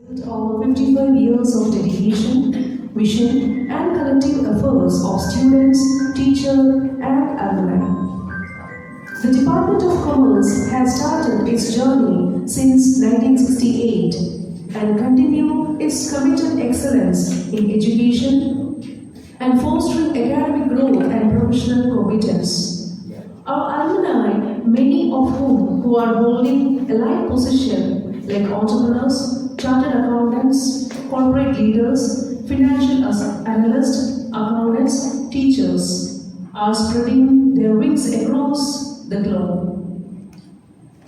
Over 55 years of dedication, vision, and collective efforts of students, teachers, and alumni. The Department of Commerce has started its journey since 1968 and continue its committed excellence in education and fostering academic growth and professional competence. Our alumni, many of whom are holding a life position like entrepreneurs, chartered accountants, corporate leaders, financial analysts, accountants, teachers, are spreading their wings across the globe.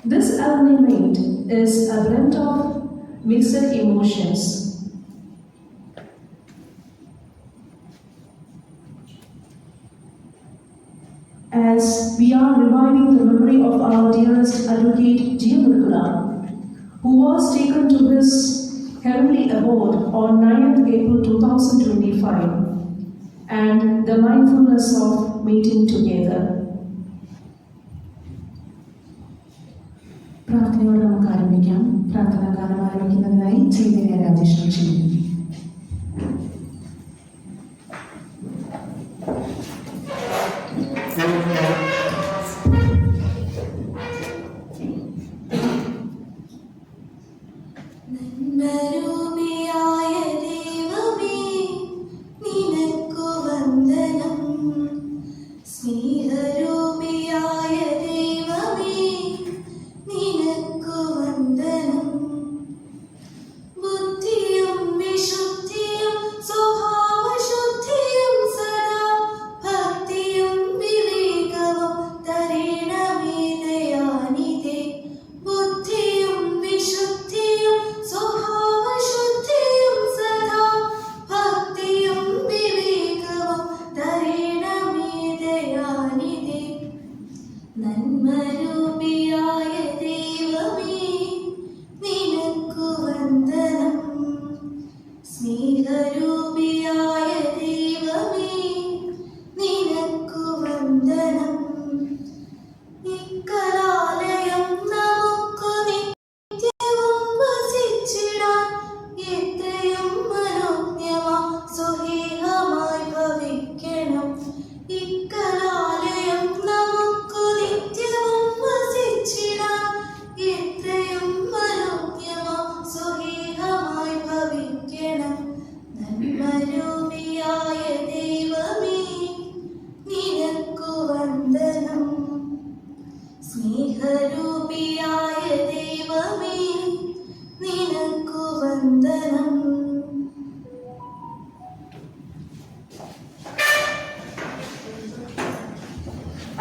This alumni meet is a blend of mixed emotions. As we are reviving the memory of our dearest advocate G. Murukula, who was taken to his heavenly abode on 9th April 2025, and the mindfulness of meeting together. പ്രാർത്ഥനയോടെ നമുക്ക് ആരംഭിക്കാം. പ്രാർത്ഥനാകാലം ആരംഭിക്കുന്നതിനായി ചൈതന്യ രാജേഷിനെ ക്ഷണിക്കുന്നു.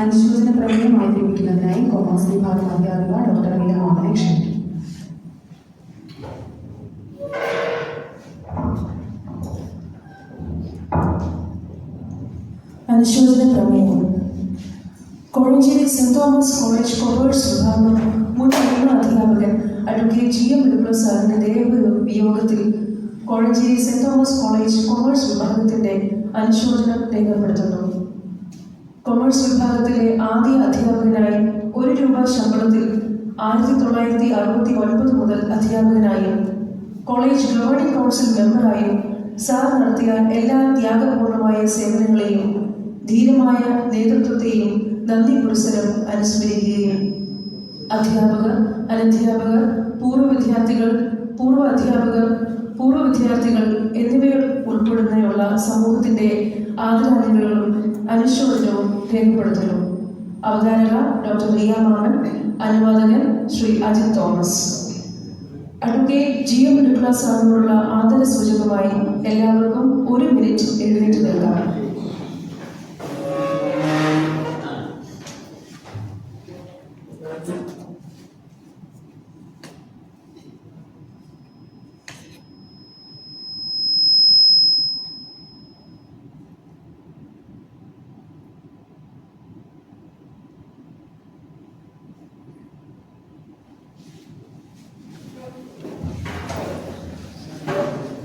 അനുശോചന പ്രമേയം അവതരിപ്പിക്കുന്നതിനായി commerce വിഭാഗം അധ്യാപിക doctor Riya മാമനെ ക്ഷണിക്കുന്നു. അനുശോചന പ്രമേയം. Kozhencherry Saint Thomas College commerce വിഭാഗം മുൻ അധ്യാപകൻ അഡ്വക്കേറ്റ് ജി. എം. മുരുകുല സാറിന്റെ ദേഹവിയോഗത്തിൽ Kozhencherry Saint Thomas College commerce വിഭാഗത്തിന്റെ അനുശോചനം രേഖപ്പെടുത്തുന്നു. കൊമേഴ്സ് വിഭാഗത്തിലെ ആദ്യ അധ്യാപകനായി ₹1 ശമ്പളത്തിൽ 1969 മുതൽ അധ്യാപകനായും കോളേജ് ഗവേണിംഗ് കൗൺസിൽ മെമ്പറായും സാർ നടത്തിയ എല്ലാ ത്യാഗപൂർണമായ സേവനങ്ങളെയും ധീരമായ നേതൃത്വത്തെയും നന്ദി പുരസ്സരം അനുസ്മരിക്കുകയും അധ്യാപകർ, അനധ്യാപകർ, പൂർവ്വ വിദ്യാർത്ഥികൾ, പൂർവ്വ അധ്യാപകർ, പൂർവ്വ വിദ്യാർത്ഥികൾ എന്നിവയിൽ ഉൾപ്പെടുന്നയുള്ള സമൂഹത്തിന്റെ ആദരാഞ്ജലികളും അനുശോചനവും രേഖപ്പെടുത്തുന്നു. അവതാരക ഡോക്ടർ റിയ മാമൻ, അനുവാദകൻ Shri Ajith Thomas. Advocate G. M. Murukula സാറിനോടുള്ള ആദര സൂചകമായി എല്ലാവർക്കും 1 മിനിറ്റ് എഴുന്നേറ്റ് നിൽക്കാം.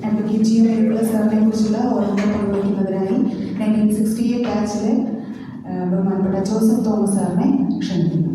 Advocate G. എം. മുരുകുല സാറിനെ കുറിച്ചുള്ള ഓർമ്മ പങ്കുവയ്ക്കുന്നതിനായി 1968 ബാച്ചിലെ ബഹുമാനപ്പെട്ട ജോസഫ് തോമസ് സാറിനെ ക്ഷണിക്കുന്നു.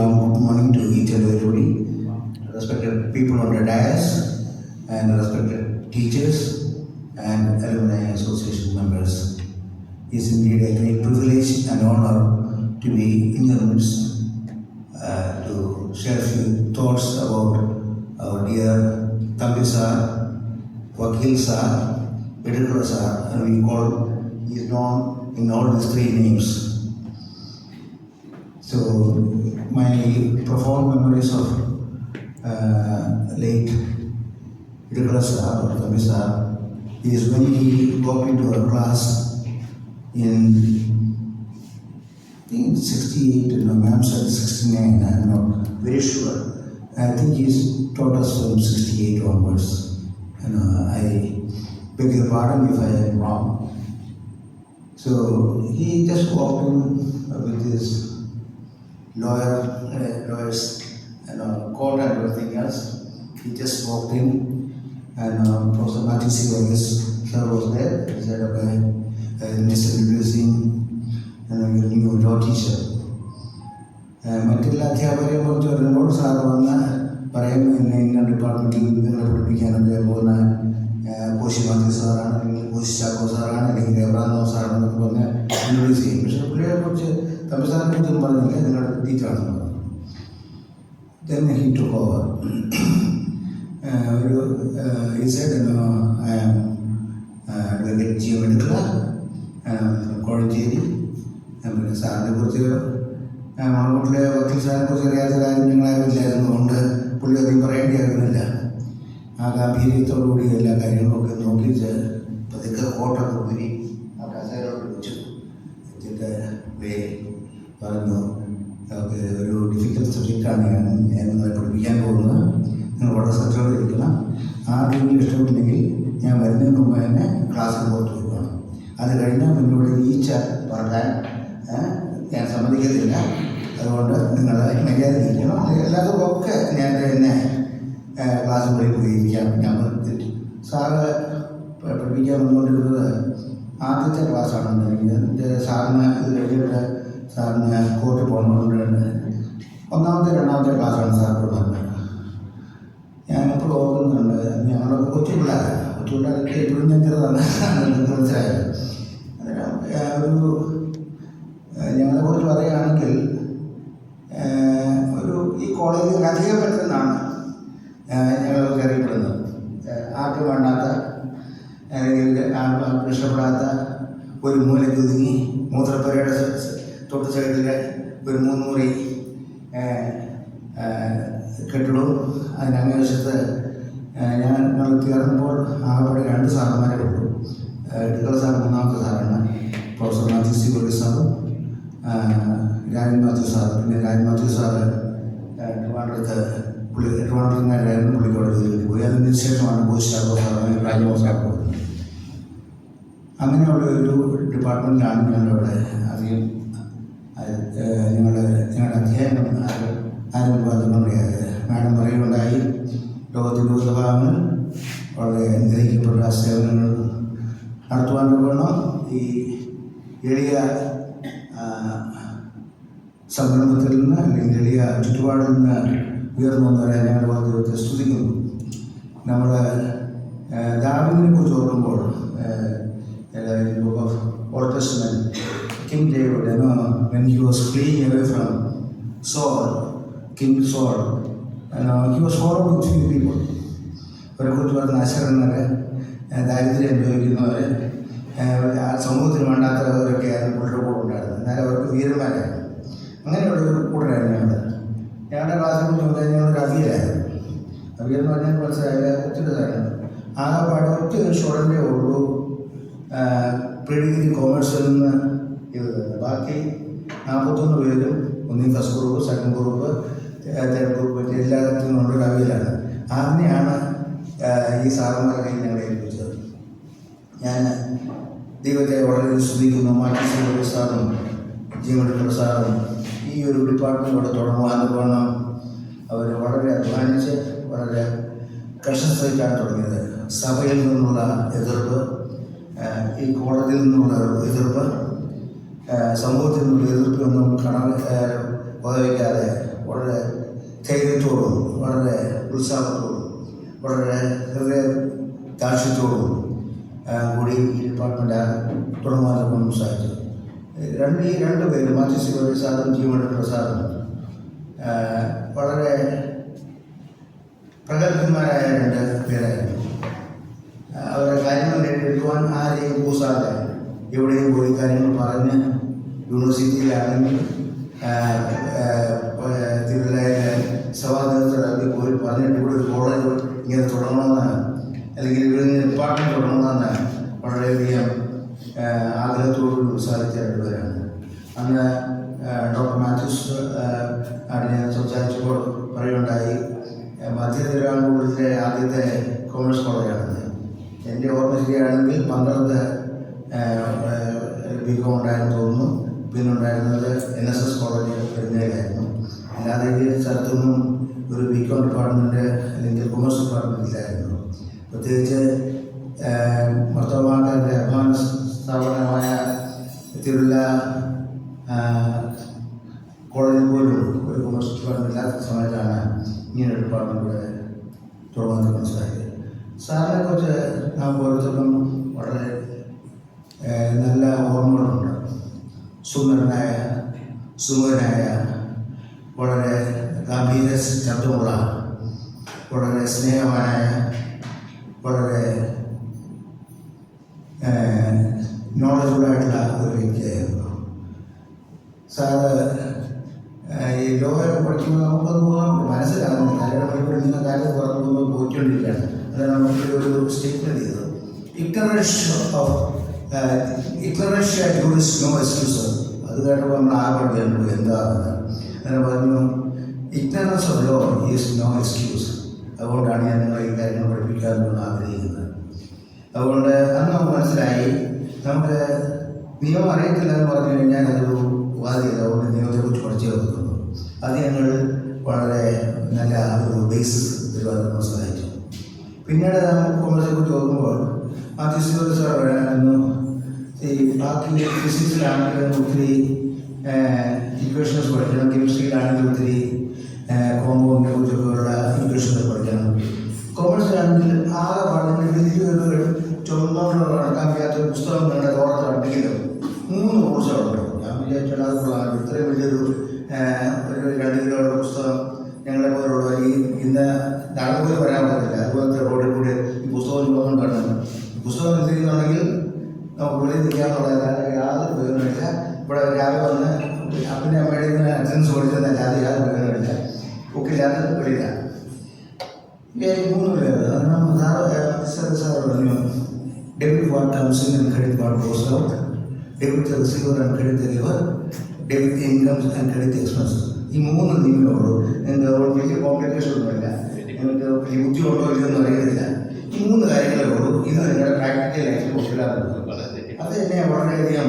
warm good morning to each and everybody, respected people on the dais, and respected teachers and alumni association members. It's indeed a great privilege and honor to be in your midst to share a few thoughts about our dear Thambi sir, Vakil sir, Edukala sir, and he is known in all these three names. So my profound memories of late Edukala sir or Thambi sir is when he walked into our class in I think 68, no, ma'am said 69, I'm not very sure. I think he's taught us from 68 onwards. I beg your pardon if I am wrong. So he just walked in with his lawyer's coat and everything else. He just walked in, and Professor Matthew C. Varghese sir was there. He said, okay, Mr. Introducing new law teacher. മറ്റുള്ള അധ്യാപകരെ കുറിച്ച് വരുമ്പോൾ sir വന്ന് പറയും, ഇന്ന ഡിപ്പാർട്ട്മെൻറ്റിൽ നിങ്ങളെ പഠിപ്പിക്കാനൊക്കെ പോകുന്ന കോശി മാത്യു സാറാണ്, അല്ലെങ്കിൽ കോശി ചാക്കോ സാറാണ്, അല്ലെങ്കിൽ എബ്രാഹിം സാറാണെന്നൊക്കെ പറഞ്ഞ് ഇൻട്രൊഡ്യൂസ് ചെയ്യും. പക്ഷേ പുള്ളിയെ കുറിച്ച് തമ്പി സാറിനെ കുറിച്ചൊന്നും പറഞ്ഞില്ല, നിങ്ങളുടെ ടീച്ചറാണെന്ന് പറഞ്ഞു. Then he took over. He said, I am Advocate G.M. Edukala, Kozhencherry. പിന്നെ സാറിനെ കുറിച്ച് മമ്മൂട്ടിലെ വക്കീൽ സാറിനെ കുറിച്ച് അറിയാത്ത കാര്യം ഞങ്ങളായിരുന്നില്ലായിരുന്നു, അതുകൊണ്ട് പുള്ളി അധികം പറയേണ്ടിയായിരുന്നില്ല. ആ ഗാംഭീര്യത്തോടുകൂടി എല്ലാ കാര്യങ്ങളൊക്കെ നോക്കിയിട്ട് പതുക്കെ കോട്ടൊക്കെ ഊരി ആ കസേരയോട് വെച്ചു എന്നിട്ട് പറഞ്ഞു, ഒരു ഡിഫിക്കൽട്ട് സബ്ജക്റ്റാണ് ഞാൻ നിങ്ങളെ പഠിപ്പിക്കാൻ പോകുന്നത്, നിങ്ങൾ വളരെ ശ്രദ്ധയോടെ ഇരിക്കണം. ആർക്കെങ്കിലും ഇഷ്ടമില്ലെങ്കിൽ ഞാൻ വരുന്നതിന് മുമ്പ് തന്നെ ക്ലാസ്സിൽ പുറത്ത് കൊടുക്കണം. അത് കഴിഞ്ഞാൽ മുന്നോട്ട് ഈച്ച പറക്കാൻ ഞാൻ സമ്മതിക്കത്തില്ല. അതുകൊണ്ട് നിങ്ങൾ മര്യാദയിരിക്കണം. എല്ലാവർക്കും ഒക്കെ ഞാൻ തന്നെ ക്ലാസ്സിൽ പോയിരിക്കാം. ഞാൻ തെറ്റി. സാറ് പഠിപ്പിക്കാൻ വന്നുകൊണ്ടിരുന്നത് ആദ്യത്തെ ക്ലാസ്സാണ് എനിക്ക്. സാറിന് ഇത് കഴിഞ്ഞിട്ട് സാറിന് കോർട്ടിൽ പോകണമെന്നുണ്ട്. ഒന്നാമത്തെ രണ്ടാമത്തെ ക്ലാസ്സാണ് സാർ പറഞ്ഞത്. ഞാനിപ്പോൾ ഓർക്കുന്നുണ്ട്, ഞങ്ങളൊക്കെ കൊച്ചു പിള്ളേരൊക്കെ എപ്പോഴും ഞാൻ ചെറുതാണ്, മനസ്സിലായത്. ഒരു ഞങ്ങളെക്കുറിച്ച് പറയുകയാണെങ്കിൽ ഈ കോളേജിൽ അധികം പറ്റുന്നതാണ് ഞങ്ങളൊക്കെ അറിയപ്പെടുന്നത്. ആർക്കും വേണ്ടാത്ത അല്ലെങ്കിൽ ആർക്കും ഇഷ്ടപ്പെടാത്ത ഒരു മൂലയ്ക്ക് ഒതുങ്ങി മൂത്രപ്പുരയുടെ തൊട്ട് സൈഡിൽ ഒരു 3 മുറി കെട്ടിടവും അതിനങ്ങേവശത്ത് ഞങ്ങൾ കയറുമ്പോൾ ആകെ 2 സാറന്മാരെ ഉള്ളൂ. എടുക്കള സാർ 3ാമത്തെ സാറാണ്, പ്രൊഫസർ മാത്യു സി വർഗീസ് സാറും രാജൻ മാത്യു സാർ. പിന്നെ രാജൻ മാത്യു സാറ് ട്രിവാൻഡ്രത്തുകാരായിരുന്നു, പുള്ളിക്കോടെ ജോലിക്ക് പോയി. അതിന് ശേഷമാണ് കോശി ചാക്കോ സാർ രാജ്മോഹൻ സാർ കൊടുത്തത്. അങ്ങനെയുള്ള ഒരു ഡിപ്പാർട്ട്മെൻറ്റിലാണ് ഞങ്ങളിവിടെ അധികം ഞങ്ങളുടെ അധ്യയനം ആരംഭിക്കാതെ. മാഡം പറയുകയുണ്ടായി, ലോകത്തിൻ്റെ വിവിധ ഭാഗങ്ങൾ വളരെ അനുഗ്രഹിക്കപ്പെട്ട സേവനങ്ങൾ നടത്തുവാൻ വേണം ഈ എളിയ സംരംഭത്തിൽ നിന്ന് അല്ലെങ്കിൽ എളിയ ചുറ്റുപാടിൽ നിന്ന് ഉയർന്നു വന്നവരെ ഞങ്ങളുടെ ദൈവത്തെ സ്തുതിക്കുന്നു. നമ്മൾ ദാവീദിനെ കുറിച്ച് ഓർക്കുമ്പോൾ book of old testament, King David, when he was fleeing away from King Saul, he was followed with few people. അവരെ കുറിച്ച് പറഞ്ഞ അശരണരെ, ദാരിദ്ര്യം അനുഭവിക്കുന്നവരെ, ആ സമൂഹത്തിന് വേണ്ടാത്തവരൊക്കെ ആയിരുന്നു പുള്ളിയുടെ കൂടെ ഉണ്ടായിരുന്നത്. എന്നാലും അവർക്ക് വീരന്മാരായിരുന്നു. അങ്ങനെയുള്ള ഒരു കൂട്ടരായിരുന്നു ഞങ്ങളുടെ ക്ലാസ്സിൽ ചോദിച്ചാൽ ഞങ്ങളൊരു അവിയലായിരുന്നു. അവിയെന്ന് പറഞ്ഞാൽ മനസ്സിലായ ഒത്തിരി ഇതായിരുന്നു. ആ പാടെ ഒറ്റ ഒരു സ്റ്റുഡൻറ്റേ ഉള്ളൂ പ്രീഡിഗ്രി കോമേഴ്സിൽ നിന്ന് ചെയ്തത്. ബാക്കി 41 പേരും ഒന്നീ first group, second group, third group എല്ലാത്തിനും ഉള്ളൊരു അവിയലാണ്. അതിനെയാണ് ഈ സാറന്മാരുടെ കയ്യിൽ ഞങ്ങളെ ഏൽപ്പിച്ചത്. ഞാൻ ദൈവത്തെ വളരെ സ്തുതിക്കുന്നു. മാറ്റി സാറും ജീവൻ സാറും ഈ ഒരു ഡിപ്പാർട്ട്മെൻറ്റ് ഇവിടെ തുടങ്ങുവാൻ വേണം അവർ വളരെ അധ്വാനിച്ച് വളരെ കഷ്ടപ്പെട്ടാണ് തുടങ്ങിയത്. സഭയിൽ നിന്നുള്ള എതിർപ്പ്, ഈ കോടതിയിൽ നിന്നുള്ള എതിർപ്പ്, സമൂഹത്തിൽ നിന്നുള്ള എതിർപ്പൊന്നും വകവയ്ക്കാതെ വളരെ വളരെ ധൈര്യത്തോടും വളരെ ഉത്സാഹത്തോടും വളരെ ഹൃദയ ദാക്ഷ്യത്തോടും കൂടി ഈ ഡിപ്പാർട്ട്മെൻറ്റ് തുടങ്ങുവാൻ സാധിച്ചു. ഈ രണ്ട് പേര് മാത്യു സി വർഗീസ് സാറും ജി മണിക്കുള്ള സാറും വളരെ പ്രഗത്ഭന്മാരായ രണ്ട് പേരായിരുന്നു. അവരുടെ കാര്യങ്ങൾ നേടിയെടുക്കുവാൻ ആരെയും കൂസാതെ എവിടെയും പോയി കാര്യങ്ങൾ പറഞ്ഞ് യൂണിവേഴ്സിറ്റിയിലാണെങ്കിൽ തിരുവല്ലയിലെ സഭാനേതൃത്വത്തിൽ പോയി പറഞ്ഞിട്ട് ഇവിടെ ഒരു കോളേജ് ഇങ്ങനെ തുടങ്ങണമെന്ന് അല്ലെങ്കിൽ ഇവിടെ നിന്ന് ഡിപ്പാർട്ട്മെൻറ്റ് തുടങ്ങണമെന്ന് വളരെയധികം ആഗ്രഹത്തോടുകൂടി ഉത്സാഹിച്ച രണ്ടുപേരാണ്. അന്ന് ഡോക്ടർ മാത്യൂസ് ഞാൻ സംസാരിച്ചപ്പോൾ പറയുകയുണ്ടായി, മധ്യ തിരുവിതാംകൂറിലെ ആദ്യത്തെ കോമേഴ്സ് കോളേജാണെന്ന്. എൻ്റെ ഓർമ്മ ശരിയാണെങ്കിൽ 12 ബികോം ഉണ്ടായെന്ന് തോന്നുന്നു. പിന്നെ ഉണ്ടായിരുന്നത് NSS കോളേജ് പെരുന്നയിലായിരുന്നു. അല്ലാതെ ഈ സ്ഥലത്തൊന്നും ഒരു ബികോം ഡിപ്പാർട്ട്മെൻറ്റ് അല്ലെങ്കിൽ കൊമേഴ്സ് ഡിപ്പാർട്ട്മെൻറ്റ് ഇല്ലായിരുന്നു. പ്രത്യേകിച്ച് മർത്തോമാക്കാരുടെ അഭിമാന സ്ഥാപനമായ തിരുവല്ല കോളേജിൽ പോലും ഒരു കൊമേഴ്സ് ഡിപ്പാർട്ട്മെൻറ്റ് ഇല്ലാത്ത സമയത്താണ് ഇങ്ങനെ ഒരു ഡിപ്പാർട്ട്മെൻറ്റ് ഇവിടെ തുടങ്ങുന്നത് മനസ്സിലായത്. സാറിനെ കുറിച്ച് നാം ഓരോരുത്തർക്കും വളരെ നല്ല ഓർമ്മകളുണ്ട്. സുന്ദരനായ സുമുഖനായ വളരെ ഗാംഭീര്യ ശബ്ദമുള്ള വളരെ സ്നേഹവാനായ വളരെ നോളജബിളായിട്ടുള്ള ഒരു വ്യക്തിയായിരുന്നു സാറ്. ഈ ലോകം പഠിക്കുമ്പോൾ നമുക്കൊന്നും മനസ്സിലാകുന്നില്ല. അല്ലെങ്കിൽ പഠിക്കുന്ന കാര്യം തുറന്നു പോയിക്കൊണ്ടിരിക്കുകയാണ്. അതാണ് നമുക്ക് ഒരു സ്റ്റേറ്റ്മെൻറ്റ് ചെയ്തത്, ഇഗ്നറേഷ്യ ടൂറിസ്റ്റ് നോ എക്സ്ക്യൂസ്. അത് കേട്ടപ്പോൾ നമ്മൾ ആകെ എന്താണെന്ന് അങ്ങനെ പറഞ്ഞു, ignorance of law is no excuse. അതുകൊണ്ടാണ് ഞാൻ നിങ്ങളെ ഈ കാര്യങ്ങൾ പഠിപ്പിക്കാമെന്ന് ആഗ്രഹിക്കുന്നത്. അതുകൊണ്ട് അന്ന് നമുക്ക് മനസ്സിലായി, നമുക്ക് നിയമം അറിയത്തില്ല എന്ന് പറഞ്ഞു കഴിഞ്ഞാൽ അതൊരു ഉപാധിയല്ല. അതുകൊണ്ട് നിയമത്തെക്കുറിച്ച് പഠിച്ചു വെക്കുന്നു. അത് ഞങ്ങൾ വളരെ നല്ല ഒരു ബേസിസ് തരുവാൻ സഹായിച്ചു. പിന്നീട് കൊമേഴ്സിനെക്കുറിച്ച് നോക്കുമ്പോൾ മാത്യു സി വർഗീസ് സാർ പറയാനായിരുന്നു, ഈ ബാക്കി ഫിസിക്സിലാണെങ്കിലും ഒത്തിരി ഇക്വേഷൻസ് പഠിക്കണം, കെമിസ്ട്രിയിലാണെങ്കിലും ഒത്തിരി കോമ്പൗണ്ടിനെ കുറിച്ചൊക്കെയുള്ള ഇക്വേഷൻസ് പഠിക്കണം. കൊമേഴ്സിലാണെങ്കിൽ ആകെ പഠനം വലിയൊരു ചുമന്നോട് നടക്കാൻ വയ്യാത്ത ഒരു പുസ്തകം നിങ്ങളുടെ തോളത്തിലുണ്ടെങ്കിലും 3 കോഴ്സുകളുണ്ട്. ഞാൻ വിചാരിച്ചാൽ അതുകൊള്ളാണ്. ഇത്രയും വലിയൊരു 2 കിലോയുടെ പുസ്തകം ഞങ്ങളെ പോലുള്ള ഇന്ന് നടന്നുപോലും വരാൻ പറ്റില്ല. അതുപോലത്തെ റോഡിൽ കൂടി ഈ പുസ്തകം ലോകം കാണുന്നു. പുസ്തകം എത്തിക്കുന്നുണ്ടെങ്കിൽ നമുക്ക് വെളിയിൽ നിൽക്കാമെന്നുള്ളത് യാതൊരു പ്രയോജനമില്ല. ഇവിടെ രാവിലെ വന്ന് അപ്പൻ്റെ അമ്മയുടെ നിന്ന് അറ്റൻഡൻസ് കൊടുക്കുന്നതല്ലാതെ യാതൊരു പ്രയോജനമില്ല. ബുക്കില്ലാതെ വെളിയില്ല. 3 പേര് സാർ പറഞ്ഞു, debit what comes in and credit what goes out, debit the receiver and credit the giver, debit incomes and credit expenses. ഈ 3 നിയമങ്ങളുള്ളൂ. നിങ്ങൾക്ക് അതുകൊണ്ട് വലിയ കോംപ്ലിക്കേഷൻ ഒന്നുമില്ല. നിങ്ങൾക്ക് വലിയ ബുദ്ധിമുട്ടോ ഇല്ലെന്നും അറിയത്തില്ല. ഈ 3 കാര്യങ്ങളേ ഉള്ളൂ. ഇത് നിങ്ങളുടെ പ്രാക്ടിക്കൽ ലൈഫിൽ കൊണ്ടുവരാറുണ്ട്. അത് എന്നെ വളരെയധികം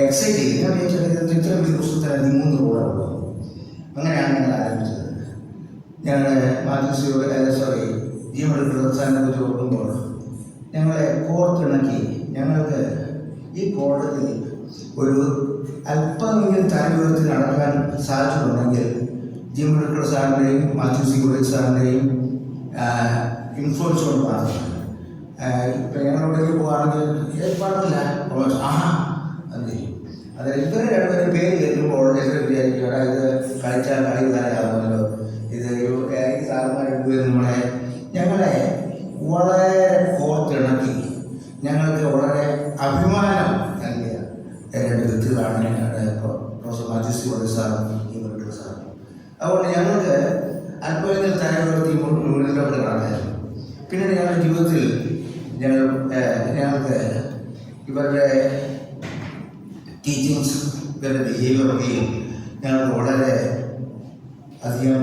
എക്സൈറ്റ് ചെയ്തു. ഞാൻ വിചാരിച്ചത് ഇത്ര വലിയ പുസ്തകത്തിന് 3 റോഡേ ഉള്ളൂ. അങ്ങനെയാണ് ഞങ്ങൾ ആരംഭിച്ചത്. ഞങ്ങളുടെ മാത്യു സി ജി മെഡിക്കൽ സാറിനെ കുറിച്ച് ഓർക്കുമ്പോൾ ഞങ്ങളെ കോർത്തിണക്കി. ഞങ്ങൾക്ക് ഈ കോടതിയിൽ ഒരു അല്പമെങ്കിലും തലയുയർത്തി നടക്കാൻ സാധിച്ചിട്ടുണ്ടെങ്കിൽ ജി മെഡിക്കൽ സാറിൻ്റെയും മാത്യു സി വർഗീസ് സാറിൻ്റെയും ഇൻഫ്ലുവൻസ് കൊണ്ട് കാണുന്നത്. ഇപ്പം ഞങ്ങളോടേക്ക് പോകുകയാണെങ്കിൽ ഏർപ്പാടില്ല അത് ചെയ്യും. അതായത് ഇവരെ 2 പേരും പേര് കേൾക്കുമ്പോൾ എല്ലാവരും വിചാരിക്കും, ഇത് കളിച്ചാൽ കളി താരമാകുമല്ലോ, ഇത് ഈ സാറന്മാർ 2 പേരും ഞങ്ങളെ വളരെ കോർത്തിണക്കി ഞങ്ങൾക്ക് വളരെ അഭിമാനം നൽകിയ 2 വ്യക്തികളാണ് ഞങ്ങളുടെ പ്രൊഫസർ മാത്യു സി വർഗീസ് സാറും ഈ മെഡിക്കൽ സാറും. അതുകൊണ്ട് ഞങ്ങൾക്ക് അല്പമെങ്കിലും തലയുയർത്തി മുന്നിലോട്ട് കാണാമായിരുന്നു. പിന്നീട് ഞങ്ങളുടെ ജീവിതത്തിൽ ഞങ്ങൾക്ക് ഇവരുടെ ടീച്ചിങ്സ്, ഇവരുടെ ബിഹേവിയറൊക്കെയും ഞങ്ങൾക്ക് വളരെ അധികം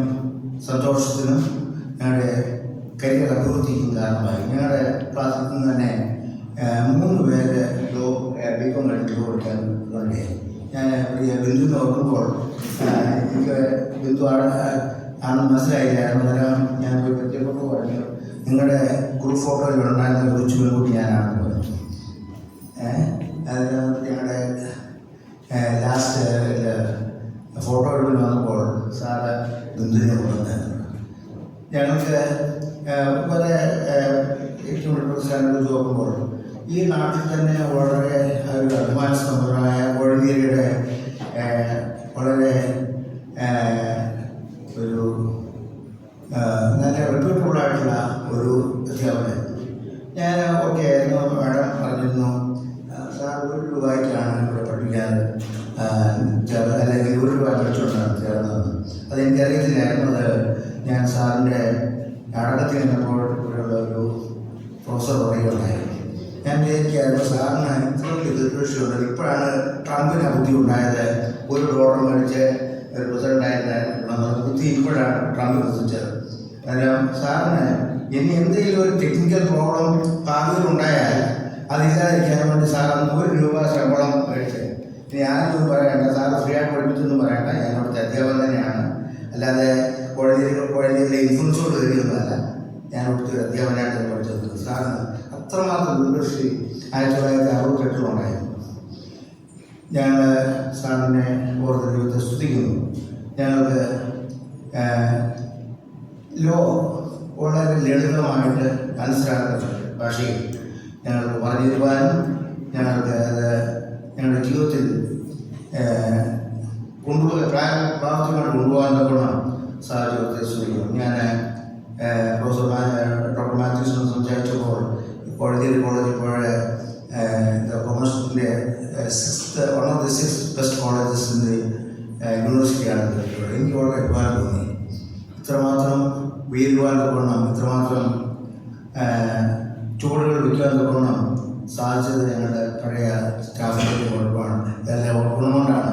സന്തോഷത്തിനും ഞങ്ങളുടെ കരിയർ അഭിവൃദ്ധിക്കും കാരണമായി. ഞങ്ങളുടെ ക്ലാസ്സിൽ നിന്ന് തന്നെ 3 പേര് ബികോം കഴിഞ്ഞ് കൊടുക്കാൻ തുടങ്ങിയത്. ഞാൻ ബിന്ദുവിനെ ഓർക്കുമ്പോൾ എനിക്ക് ബിന്ദു ആണെന്ന് മനസ്സിലായില്ലായിരുന്നു. അന്നേരം ഞാൻ പോയി പരിചയപ്പെട്ടു പറഞ്ഞു, നിങ്ങളുടെ ഗ്രൂപ്പ് ഫോട്ടോയിൽ ഉണ്ടായിരുന്ന ഒരു ചുമൻകുട്ടി ഞാനാണെന്ന് പറഞ്ഞു. അതിനകത്ത് ഞങ്ങളുടെ ലാസ്റ്റ് ഫോട്ടോ എടുപ്പിന് വന്നപ്പോൾ സാറ് ബന്ധുവിനെ കൊണ്ടുവന്നായിരുന്നു. ഞങ്ങൾക്ക് വളരെ ഏറ്റവും കൂടുതൽ നോക്കുമ്പോൾ ഈ നാട്ടിൽ തന്നെ വളരെ ഒരു അഭിമാനസ്തംഭനായ കോഴഞ്ചേരിയുടെ വളരെ ഒരു നല്ല റെപ്യൂട്ടബിളായിട്ടുള്ള ഒരു അധ്യാപകൻ. ഞാൻ ഓക്കെ ആയിരുന്നു. മാഡം പറഞ്ഞിരുന്നു സാർ ₹1 ഇവിടെ പഠിപ്പിക്കാൻ അല്ലെങ്കിൽ ₹1 പഠിച്ചുകൊണ്ടാണ് ചേർന്നതെന്ന്. അതെനിക്കറിയത്തില്ലായിരുന്നു. അത് ഞാൻ സാറിൻ്റെ നാടകത്തിൽ നിന്നപ്പോൾ ഇവിടെയുള്ള ഒരു പ്രൊഫസർ പറയുകയുണ്ടായിരുന്നു. ഞാൻ വിചാരിക്കായിരുന്നു സാറിന് ഇത്രയും ദീർഘദൃഷ്ടിയുണ്ട്. ഇപ്പോഴാണ് ട്രംപിന് ബുദ്ധി ഉണ്ടായത്. $1 മേടിച്ച് ഒരു പ്രസിഡൻ്റായിരുന്ന ബുദ്ധി ഇപ്പോഴാണ് ട്രംപ് എത്തിച്ചത്. കാരണം സാറിന് ഇനി എന്തെങ്കിലും ഒരു ടെക്നിക്കൽ പ്രോബ്ലം ഭാവിയിൽ ഉണ്ടായാൽ അതില്ലാതിരിക്കാൻ വേണ്ടി സാറിന് ₹1 ശമ്പളം മേടിച്ച് ഇനി ആരും പറയണ്ട, സാറ് ഫ്രീ ആയിട്ട് പഠിപ്പിച്ചൊന്നും പറയണ്ട, ഞാൻ അവിടുത്തെ അധ്യാപകൻ തന്നെയാണ്, അല്ലാതെ കോഴഞ്ചേരിയിലെ ഇൻഫ്ലുവൻസോട് കയറിയൊന്നുമല്ല, ഞാൻ അവിടുത്തെ ഒരു അധ്യാപകനായിട്ട് പഠിച്ചത്. സാറിന് അത്രമാത്രം ദൂരദർശി 1968 ഞങ്ങൾ സാറിനെ ഓർത്ത ദൈവത്തെ സ്തുതിക്കുന്നു. ഞങ്ങൾക്ക് വളരെ ലളിതമായിട്ട് മനസ്സിലാക്കുന്ന ഭാഷയിൽ ഞങ്ങൾക്ക് പറഞ്ഞു തരുവാനും ഞങ്ങൾക്ക് അത് ഞങ്ങളുടെ ജീവിതത്തിൽ പ്രാവർത്തികമായിട്ട് കൊണ്ടുപോകാൻ തക്കണം സാഹചര്യത്തെ സ്തുതിക്കുന്നു. ഞാൻ പ്രൊഫസർ ഡോക്ടർ മാത്യൂസിനോട് സംസാരിച്ചപ്പോൾ കോഴഞ്ചേരി കോളേജ് ഇപ്പോഴേ കൊമേഴ്സിൻ്റെ 6th best colleges in the യൂണിവേഴ്സിറ്റിയാണ്. എനിക്ക് വളരെ അഭിമാനം തോന്നി. ഇത്രമാത്രം ഉയരുവാൻ തക്കണം, ഇത്രമാത്രം ചുവടുകൾ വയ്ക്കുവാൻ തക്കണം സാധിച്ചത് ഞങ്ങളുടെ പഴയ സ്റ്റാഫിൻ്റെ കുഴപ്പമാണ്. ഇതെല്ലാം ഗുണകൊണ്ടാണ്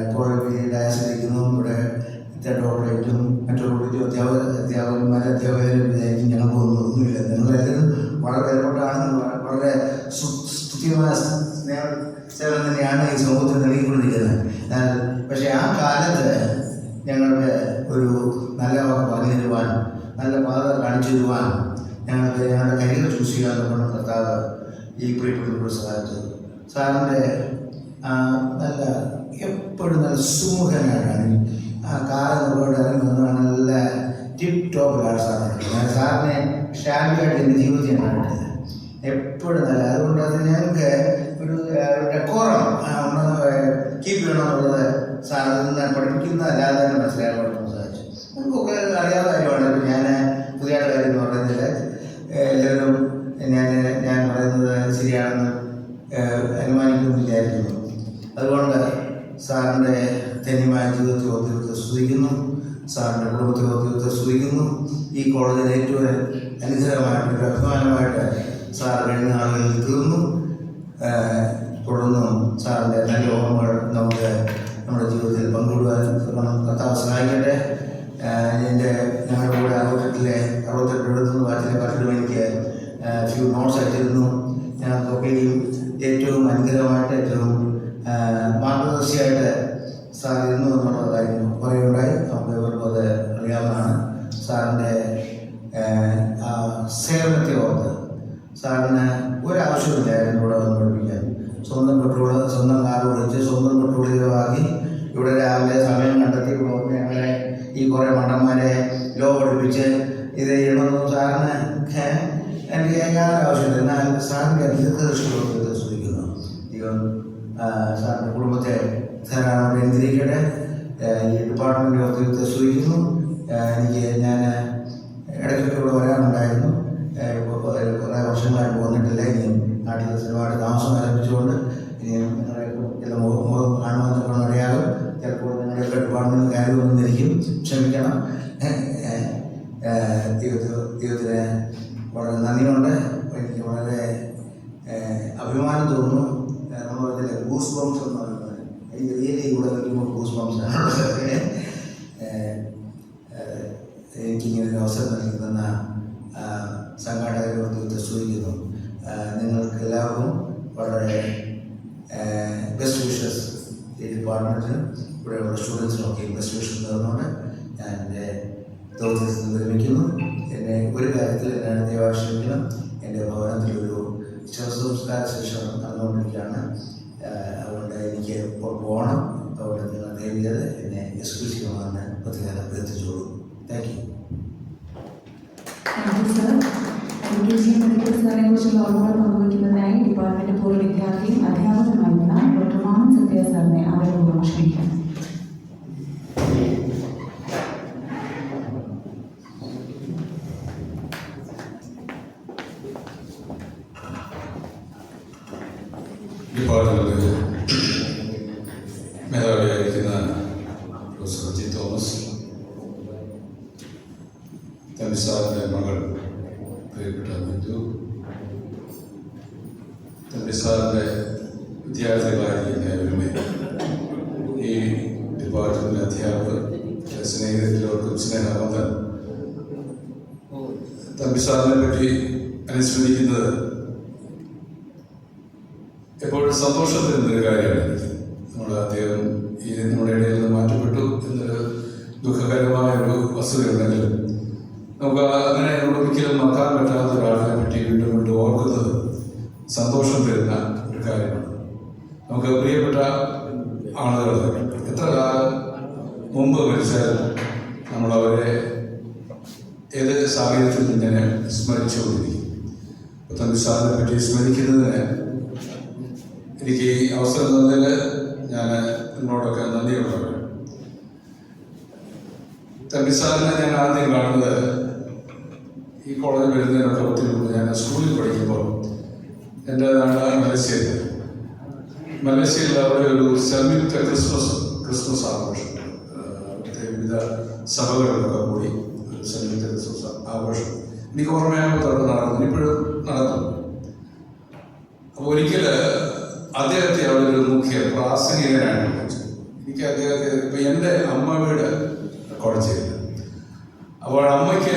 ഇപ്പോൾ ഈ ഡയസിലിരിക്കുന്നു. ഇവിടെ ഡോക്ടറേറ്റും മറ്റൊരു അധ്യാപകരും വിചാരിക്കും ഞങ്ങൾക്ക് ഒന്നുമില്ല. നിങ്ങളെല്ലാവരും വളരെ വിലപ്പെട്ടാണ്, വളരെ സ്തുത്യമായ സേവനം തന്നെയാണ് ഈ സമൂഹത്തിൽ നൽകിക്കൊണ്ടിരിക്കുന്നത്. പക്ഷേ ആ കാലത്ത് ഞങ്ങൾക്ക് ഒരു നല്ല വാക്ക് പറഞ്ഞു തരുവാൻ, നല്ല പാത കാണിച്ചു തരുവാൻ, ഞങ്ങൾക്ക് ഞങ്ങളുടെ കരിയർ ചൂസ് ചെയ്യാൻ കൊണ്ട് കർത്താവ് ഈ പ്രിയപ്പെട്ടവരോട് സഹായിച്ചത്. സാറിൻ്റെ നല്ല എപ്പോഴും നല്ല സുമുഖനായിട്ടാണ് ആ കാലം നമ്മളോട് ഇറങ്ങി വന്നതാണ്. നല്ല ടിപ്പ് ടോപ്പിലാണ് സാറിന്. ഞാൻ സാറിനെ ഷാമ്പിയായിട്ട് എൻ്റെ ജീവിതത്തിൽ ഞാൻ കണ്ടത് എപ്പോഴും നല്ല. അതുകൊണ്ട് അത് ഞങ്ങൾക്ക് ഒരു ഡെക്കോറം കീപ്പ് ചെയ്യണമെന്നുള്ളത് സാറിന് പഠിപ്പിക്കുന്നതല്ലാതെ തന്നെ മനസ്സിലാക്കാൻ സാധിച്ചു. നമുക്കൊക്കെ അറിയാവുന്ന കാര്യമാണ്. ഇപ്പം ഞാൻ പുതിയ കാര്യം എന്ന് പറയുന്നില്ല, എല്ലാവരും ഞാൻ പറയുന്നത് ശരിയാണെന്ന് അനുമാനിക്കുമെന്ന് വിചാരിക്കുന്നു. അതുകൊണ്ട് സാറിൻ്റെ ധന്യമായ ജീവിതത്തെ ഓർത്തിവത്തെ സ്തുതിക്കുന്നു, സാറിൻ്റെ കുടുംബത്തെ ഓർത്തിവത്തെ സ്തുതിക്കുന്നു. ഈ കോളേജിൽ ഏറ്റവും അനുഗ്രഹമായിട്ട് ഒരു അഭിമാനമായിട്ട് സാർ കഴിഞ്ഞ നാളുകളിൽ തീർന്നു. തുടർന്നും സാറിൻ്റെ നല്ല ഓർമ്മകൾ നമുക്ക് നമ്മുടെ ജീവിതത്തിൽ പങ്കിടുവാൻ കർത്താവ് സഹായിക്കട്ടെ. ഞങ്ങളുടെ കൂടെ 68 എടുത്തുനിന്ന് വാച്ചിലെ പലരും എനിക്ക് ഫ്യൂ നോട്ട്സ് അയച്ചിരുന്നു. ഞങ്ങൾക്കൊക്കെയും ഏറ്റവും അനുഗ്രഹമായിട്ട് ഏറ്റവും മാർഗദർശിയായിട്ട് സാറിയിരുന്നു എന്നുള്ള കാര്യം പറയുകയുണ്ടായി. നമുക്ക് ഇവർക്കും അത് അറിയാവുന്നതാണ്. സാറിൻ്റെ സേവനത്തെ ഓർത്ത് സാറിന് ഒരാവശ്യമില്ലായിരുന്നു ഇവിടെ വന്ന് പഠിപ്പിക്കാൻ. സ്വന്തം പെട്രോള്, സ്വന്തം കാർ ഓടിച്ച്, സ്വന്തം പെട്രോൾ ചിലവാക്കി ഇവിടെ രാവിലെ സമയം കണ്ടെത്തി ഞങ്ങളെ ഈ കുറേ മണ്ടന്മാരെ ലോ പഠിപ്പിച്ച് ഇത് ചെയ്യണമെന്നും സാറിന് എനിക്ക് യാതൊരു ആവശ്യമില്ല. എന്നാൽ സാറിൻ്റെ ദീർഘദൃഷ്ടിയോട് ശ്രദ്ധിക്കുന്നു. ദൈവം സാറിൻ്റെ കുടുംബത്തെ ധാരാളം കേന്ദ്രീകരിക്കട്ടെ. ഈ ഡിപ്പാർട്ട്മെൻറ്റ് ഓർത്തിത്തെ ശ്രദ്ധിക്കുന്നു. ഞാൻ ഇടയ്ക്കൊക്കെ ഇവിടെ വരാറുണ്ടായിരുന്നു. കുറേ വർഷങ്ങളായിട്ട് വന്നിട്ടില്ല. ഇനിയും നാട്ടിൽ ഒരുപാട് താമസം ആരംഭിച്ചുകൊണ്ട് ഇനിയും നിങ്ങളെ ചില മുഖം കാണുമെന്നൊക്കെ അറിയാകും. ചിലപ്പോൾ നിങ്ങളുടെയൊക്കെ ഡിപ്പാർട്ട്മെൻറ്റിൽ കാര്യം വന്നിരിക്കും, ക്ഷമിക്കണം. ദൈവത്തിന് വളരെ നന്ദിയുണ്ട്. എനിക്ക് വളരെ അഭിമാനം തോന്നുന്നു. നമ്മൾ പറഞ്ഞില്ലേ ഗൂസ് ബംസ് എന്ന് പറയുന്നത്, എനിക്ക് റിയലി ഇവിടെ വയ്ക്കുമ്പോൾ ഗൂസ് ബംസാണ്. എനിക്കിങ്ങനെ ഒരു അവസരം നൽകുന്ന സംഘാടകരെ സ്തുതിക്കുന്നു. നിങ്ങൾക്ക് എല്ലാവർക്കും വളരെ ബെസ്റ്റ് വിഷസ് ഈ ഡിപ്പാർട്ട്മെൻറ്റിനും ഇവിടെയുള്ള സ്റ്റുഡൻസിനൊക്കെ ബെസ്റ്റ് വിഷസ് നേർന്നുകൊണ്ട് ഞാൻ എൻ്റെ ദൗത്യത്തിൽ നിർമ്മിക്കുന്നു. എന്നെ ഒരു കാര്യത്തിൽ എന്നാണ് ദൈവാശ്രമിക്കണം. എൻ്റെ ഭവനത്തിലൊരു ശവസംസ്കാര ശേഷം നടന്നുകൊണ്ടിരിക്കുകയാണ്. അതുകൊണ്ട് എനിക്ക് പോകണം. അതുകൊണ്ട് നിങ്ങൾ കഴിയാതെ എന്നെ എക്സ്ക്യൂസ് ചെയ്യണമെന്ന് പ്രത്യേകം അഭ്യർത്ഥിച്ചോളൂ. Thank you. Thank you sir. LKG medical സാറിനെ കുറിച്ചുള്ള ഓർമ്മകൾ പങ്കുവയ്ക്കുന്നതിനായി ഡിപ്പാർട്ട്മെന്റ് പൂർവ്വ വിദ്യാർത്ഥിയും അധ്യാപകനുമായിരുന്ന ഡോക്ടർ മാമൻ സത്യ സാറിനെ ആദരപൂർവ്വം ക്ഷണിക്കാം. ഡിപ്പാർട്ട്മെൻറ്റ് മേധാവിയായിരിക്കുന്ന പ്രൊഫസർ ജി തോമസ്, തമ്പിസാറിൻ്റെ മകൾ പ്രിയപ്പെട്ട ബിന്ദു, തമ്പിസാറിൻ്റെ വിദ്യാർത്ഥികളായിരിക്കുന്ന അവരുമേ, ഈ ഡിപ്പാർട്ട്മെൻറ്റ് അധ്യാപകർ, സ്നേഹിതർക്കും സ്നേഹവന്ദൻ. തമ്പിസാറിനെ പറ്റി അനുസ്മരിക്കുന്നത് എപ്പോഴും സന്തോഷം തരുന്നൊരു കാര്യമാണ്. അദ്ദേഹം നമ്മുടെ ഇടയിൽ നിന്ന് മാറ്റപ്പെട്ടു എന്നൊരു ദുഃഖകരമായ ഒരു വസ്തുതയുണ്ടെങ്കിലും നമുക്ക് അങ്ങനെ ഒരിക്കലും മറക്കാൻ പറ്റാത്ത ഒരാളിനെ പറ്റി വീണ്ടും വീണ്ടും ഓർക്കുന്നത് സന്തോഷം തരുന്ന ഒരു കാര്യമാണ്. നമുക്ക് പ്രിയപ്പെട്ട ആളുകൾ എത്ര കാലം മുമ്പ് മരിച്ചാൽ നമ്മളവരെ ഏത് സാഹചര്യത്തിൽ ഇങ്ങനെ സ്മരിച്ചുകൊണ്ടിരിക്കും. തമ്പിസാറിനെ പറ്റി സ്മരിക്കുന്നതിന് എനിക്ക് ഈ അവസരം തന്നതിൽ ഞാൻ എന്നോടൊക്കെ നന്ദിയുള്ളവരാണ്. തമ്പിസാറിനെ ഞാൻ ആദ്യം കാണുന്നത് ഈ കോളേജിൽ വരുന്നതിനൊക്കെ ഒത്തിരി മുമ്പ് ഞാൻ സ്കൂളിൽ പഠിക്കുമ്പോൾ എൻ്റെ നാടാണ് മലേഷ്യയിൽ അവിടെ ഒരു സംയുക്ത ക്രിസ്മസ് ആഘോഷം, വിവിധ സഭകളിലൊക്കെ കൂടി ഒരു സംയുക്ത ക്രിസ്മസ് ആഘോഷം എനിക്ക് ഓർമ്മയാകുമ്പോൾ അവിടെ നടക്കുന്നു, ഇപ്പോഴും നടക്കുന്നു. അപ്പോൾ ഒരിക്കൽ അദ്ദേഹത്തെ അവിടെ ഒരു മുഖ്യ പ്രാസംഗികനായിട്ട് വിളിച്ചു. എനിക്ക് അദ്ദേഹത്തെ ഇപ്പം എൻ്റെ അമ്മ വീട് കുഴച്ചില്ല. അപ്പോൾ അമ്മയ്ക്ക്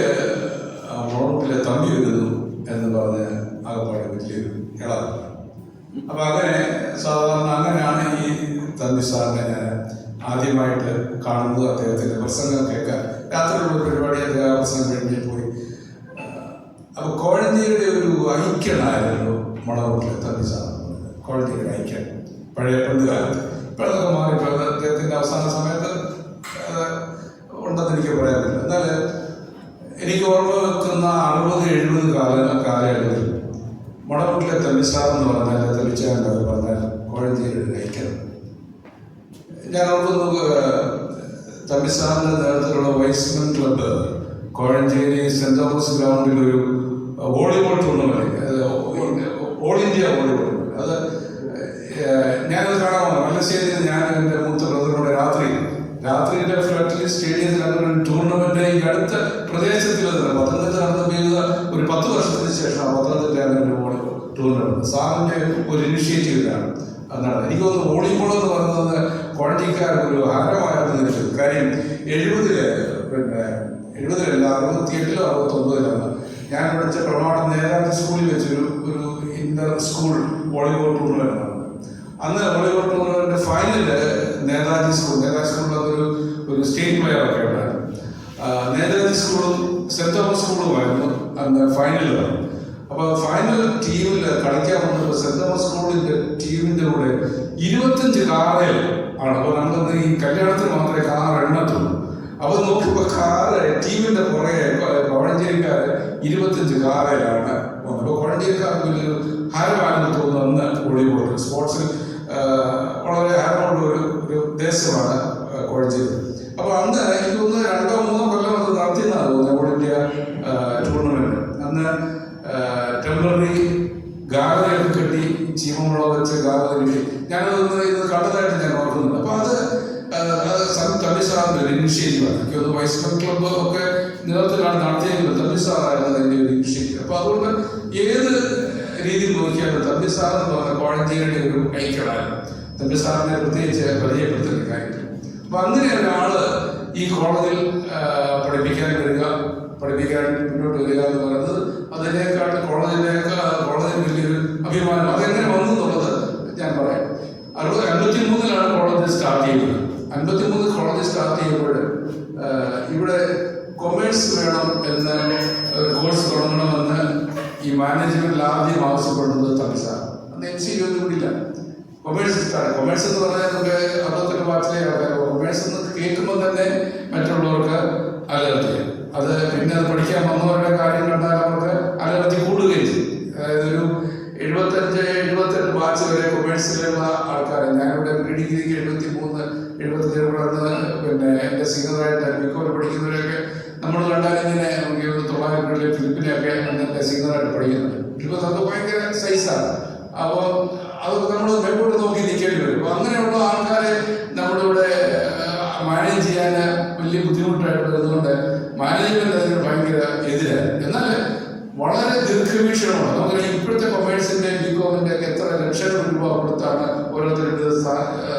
മുളകുട്ടിലെ തമ്പി വരുന്നു എന്ന് പറഞ്ഞ് ആകപ്പാടെ വലിയൊരു ഇളവ്. അപ്പം അങ്ങനെ സാധാരണ അങ്ങനെയാണ് ഈ തമ്പി സാറിനെ ഞാൻ ആദ്യമായിട്ട് കാണുന്നത്. അദ്ദേഹത്തിൻ്റെ പ്രസംഗം കേൾക്കാൻ രാത്രിയുള്ള പരിപാടി അദ്ദേഹം പ്രസംഗം കഴിഞ്ഞ് പോയി. അപ്പോൾ കോഴഞ്ചേരിയുടെ ഒരു ഐക്യനായിരുന്നു മുളകുട്ടിലെ തമ്പി സാർ. കോഴഞ്ചേരിയുടെ ഐക്യൻ പഴയ പണ്ടുകാലത്ത് ഇപ്പോഴതൊക്കെ മാറിപ്പോൾ അദ്ദേഹത്തിൻ്റെ അവസാന സമയത്ത് ഉണ്ടെന്ന് എനിക്ക് പറയാൻ പറ്റില്ല. എന്നാൽ എനിക്ക് ഓർമ്മ വെക്കുന്ന 60-70 കാലയളവിൽ മുളകുട്ടിലെ തമ്പിസാർ എന്ന് പറഞ്ഞാൽ തമ്പിച്ചാൻ പറഞ്ഞാൽ കോഴഞ്ചേരിയുടെ ഐക്യൻ. ഞാൻ ഓർക്കുന്നു തമ്പിസാറിൻ്റെ നേതൃത്വത്തിലുള്ള Y's Men club Kozhencherry saint Thomas ഗ്രൗണ്ടിൽ ഒരു volleyball tournament, all India volleyball, അത് ഞാനത് കാണാൻ വന്നു. മല്ലശ്ശേരിയിൽ ഞാൻ എൻ്റെ മൂത്ത ബ്രദറിനോട് രാത്രിയിലെ ഫ്ലാറ്റിൽ സ്റ്റേഡിയത്തിൽ അങ്ങനെ ഒരു ടൂർണമെന്റ് ഈ അടുത്ത പ്രദേശത്തിൽ പത്തനംതിട്ട നടന്ന ഒരു 10 വർഷത്തിന് ശേഷം പത്തനംതിട്ട അങ്ങനെ ഒരു വോളിബോൾ ടൂർണമെന്റ് സാറിൻ്റെ ഒരു ഇനിഷ്യേറ്റീവിലാണ് എന്നാണ് എനിക്ക് തോന്നുന്നു. വോളിബോൾ എന്ന് പറയുന്നത് കോഴഞ്ചേരിക്കാർക്ക് ഒരു ഹരമായിരുന്നു നിൽക്കും. കാര്യം 70-ല്ല 68-ലോ 69-ലാണ് ഞാൻ പഠിച്ച പ്രമാണം നേതാജി സ്കൂളിൽ വെച്ചൊരു ഇന്റർ സ്കൂൾ വോളിബോൾ ടൂർണമെന്റ് ആണ്. അന്ന് വോളിബോൾ ടൂർണമെന്റ് ഫൈനല് നേതാജി സ്കൂളിൽ ഒരു സ്റ്റേറ്റ് പ്ലെയർ ഒക്കെ ഉണ്ടായിരുന്നു. നേതാജി സ്കൂളും സെന്റ് തോമസ് സ്കൂളുമായിരുന്നു അന്ന് ഫൈനലിൽ. അപ്പോൾ ഫൈനൽ ടീമിൽ കളിക്കാൻ വന്നപ്പോൾ സെന്റ് തോമസ് സ്കൂളിന്റെ ടീമിന്റെ കൂടെ 25 കാറേൽ ആണ്. അപ്പോൾ നമ്മളന്ന് ഈ കല്യാണത്തിന് മാത്രമേ കാർ എണ്ണത്തുള്ളൂ. അപ്പോൾ നോക്കിയപ്പോൾ കാറ് ടീമിന്റെ പുറകെ കോഴഞ്ചേരിക്കാര് 25 കാറേലാണ് വന്നത്. അപ്പോൾ കോഴഞ്ചേരിക്കാർക്ക് വലിയൊരു ഹരമാണെന്ന് തോന്നുന്നു. അന്ന് വോളിബോൾ സ്പോർട്സിൽ വളരെ ഹരമുള്ള ഒരു ദേശമാണ് കോഴഞ്ചേരി. അപ്പോൾ അന്ന് എനിക്ക് തോന്നുന്നു 2-3 കൊല്ലം അത് നടത്തിയെന്നാണ് തോന്നുന്നത് ഓൾ ഇന്ത്യ ടൂർണമെന്റ്. അന്ന് ടെമ്പററി ഗാലറിയൊക്കെ കെട്ടി ചീമമുളക് വെച്ച് ഗാലറി കെട്ടി ഞാനതൊന്ന് ഇത് കണ്ടതായിട്ട് ഞാൻ ഓർക്കുന്നുണ്ട്. അപ്പോൾ അത് തമ്പിസാറിൻ്റെ ഒരു ഇനിഷ്യേറ്റീവാണ്. എനിക്ക് ഒന്ന് വൈസ്മെൻ ക്ലബ്ബ് ഒക്കെ നേതൃത്വത്തിലാണ് നടത്തിയെങ്കിലും തമ്പിസാറായിരുന്നു അതിൻ്റെ ഒരു ഇനിഷ്യേറ്റീവ്. അപ്പോൾ അതുകൊണ്ട് ഏത് രീതിയിൽ നോക്കിയാലും തമ്പിസാർ എന്ന് പറഞ്ഞ കോഴഞ്ചേരിയുടെ ഒരു ഐക്യമായിരുന്നു. തമ്പിസാറിനെ പ്രത്യേകിച്ച് പരിചയപ്പെടുത്തുന്ന കാര്യത്തിൽ. അപ്പം അങ്ങനെ ഒരാള് ഈ കോളേജിൽ പഠിപ്പിക്കാൻ മുന്നോട്ട് വരിക എന്ന് പറയുന്നത് അതിനേക്കാട്ട് കോളേജിന് വലിയൊരു അഭിമാനം. അതെങ്ങനെ വന്നു എന്നുള്ളത് ഞാൻ പറയാം. 53-ലാണ് കോളേജ് സ്റ്റാർട്ട് ചെയ്തത്. 53 കോളേജ് സ്റ്റാർട്ട് ചെയ്യുമ്പോൾ ഇവിടെ കൊമേഴ്സ് വേണം എന്ന് കോഴ്സ് തുടങ്ങണമെന്ന് ഈ മാനേജ്മെന്റിൽ ആദ്യം ആവശ്യപ്പെടുന്നത് തമ്പിസാർ. അന്ന് MCA ഒന്നും കൂടിയില്ല. കൊമേഴ്സ് എന്ന് പറഞ്ഞാൽ നമുക്ക് 68 ബാച്ചിലെ ആൾക്കാർ കൊമേഴ്സ് എന്ന് കേൾക്കുമ്പോൾ തന്നെ മറ്റുള്ളവർക്ക് അലർജി. അത് പിന്നെ അത് പഠിക്കാൻ വന്നവരുടെ കാര്യം കണ്ടാൽ അവർക്ക് അലർജി കൂടുകയും ചെയ്യും. അതായത് ഒരു 75-78 ബാച്ച് വരെ കൊമേഴ്സിലുള്ള ആൾക്കാരെ, ഞാനിവിടെ പ്രീ ഡിഗ്രിക്ക് 73-75 പിന്നെ എൻ്റെ സീനിയറായിട്ട് ബികോം പഠിക്കുന്നവരൊക്കെ നമ്മൾ കണ്ടാൽ ഇങ്ങനെ 900 ഫിലിപ്പിനെയൊക്കെ എൻ്റെ സീനിയറായിട്ട് പഠിക്കുന്നുണ്ട്. ഇപ്പോൾ നമുക്ക് ഭയങ്കര സൈസാണ്. അപ്പോൾ അത് നമ്മൾ മേപ്പോട്ട് നോക്കി നിൽക്കേണ്ടി വരും. അപ്പോൾ അങ്ങനെയുള്ള ആൾക്കാരെ നമ്മളിവിടെ മാനേജ് ചെയ്യാൻ വലിയ ബുദ്ധിമുട്ടായിട്ട് വരുന്നതുകൊണ്ട് മാനേജ്മെന്റ് അതിന് ഭയങ്കര എതിരാണ്. എന്നാൽ വളരെ ദീർഘവീക്ഷണമാണ്. നമുക്ക് ഇപ്പോഴത്തെ കൊമേഴ്സിന്റെ ബികോമിന്റെ ഒക്കെ എത്ര ലക്ഷങ്ങൾ രൂപ കൊടുത്താണ് ഓരോരുത്തരുടെ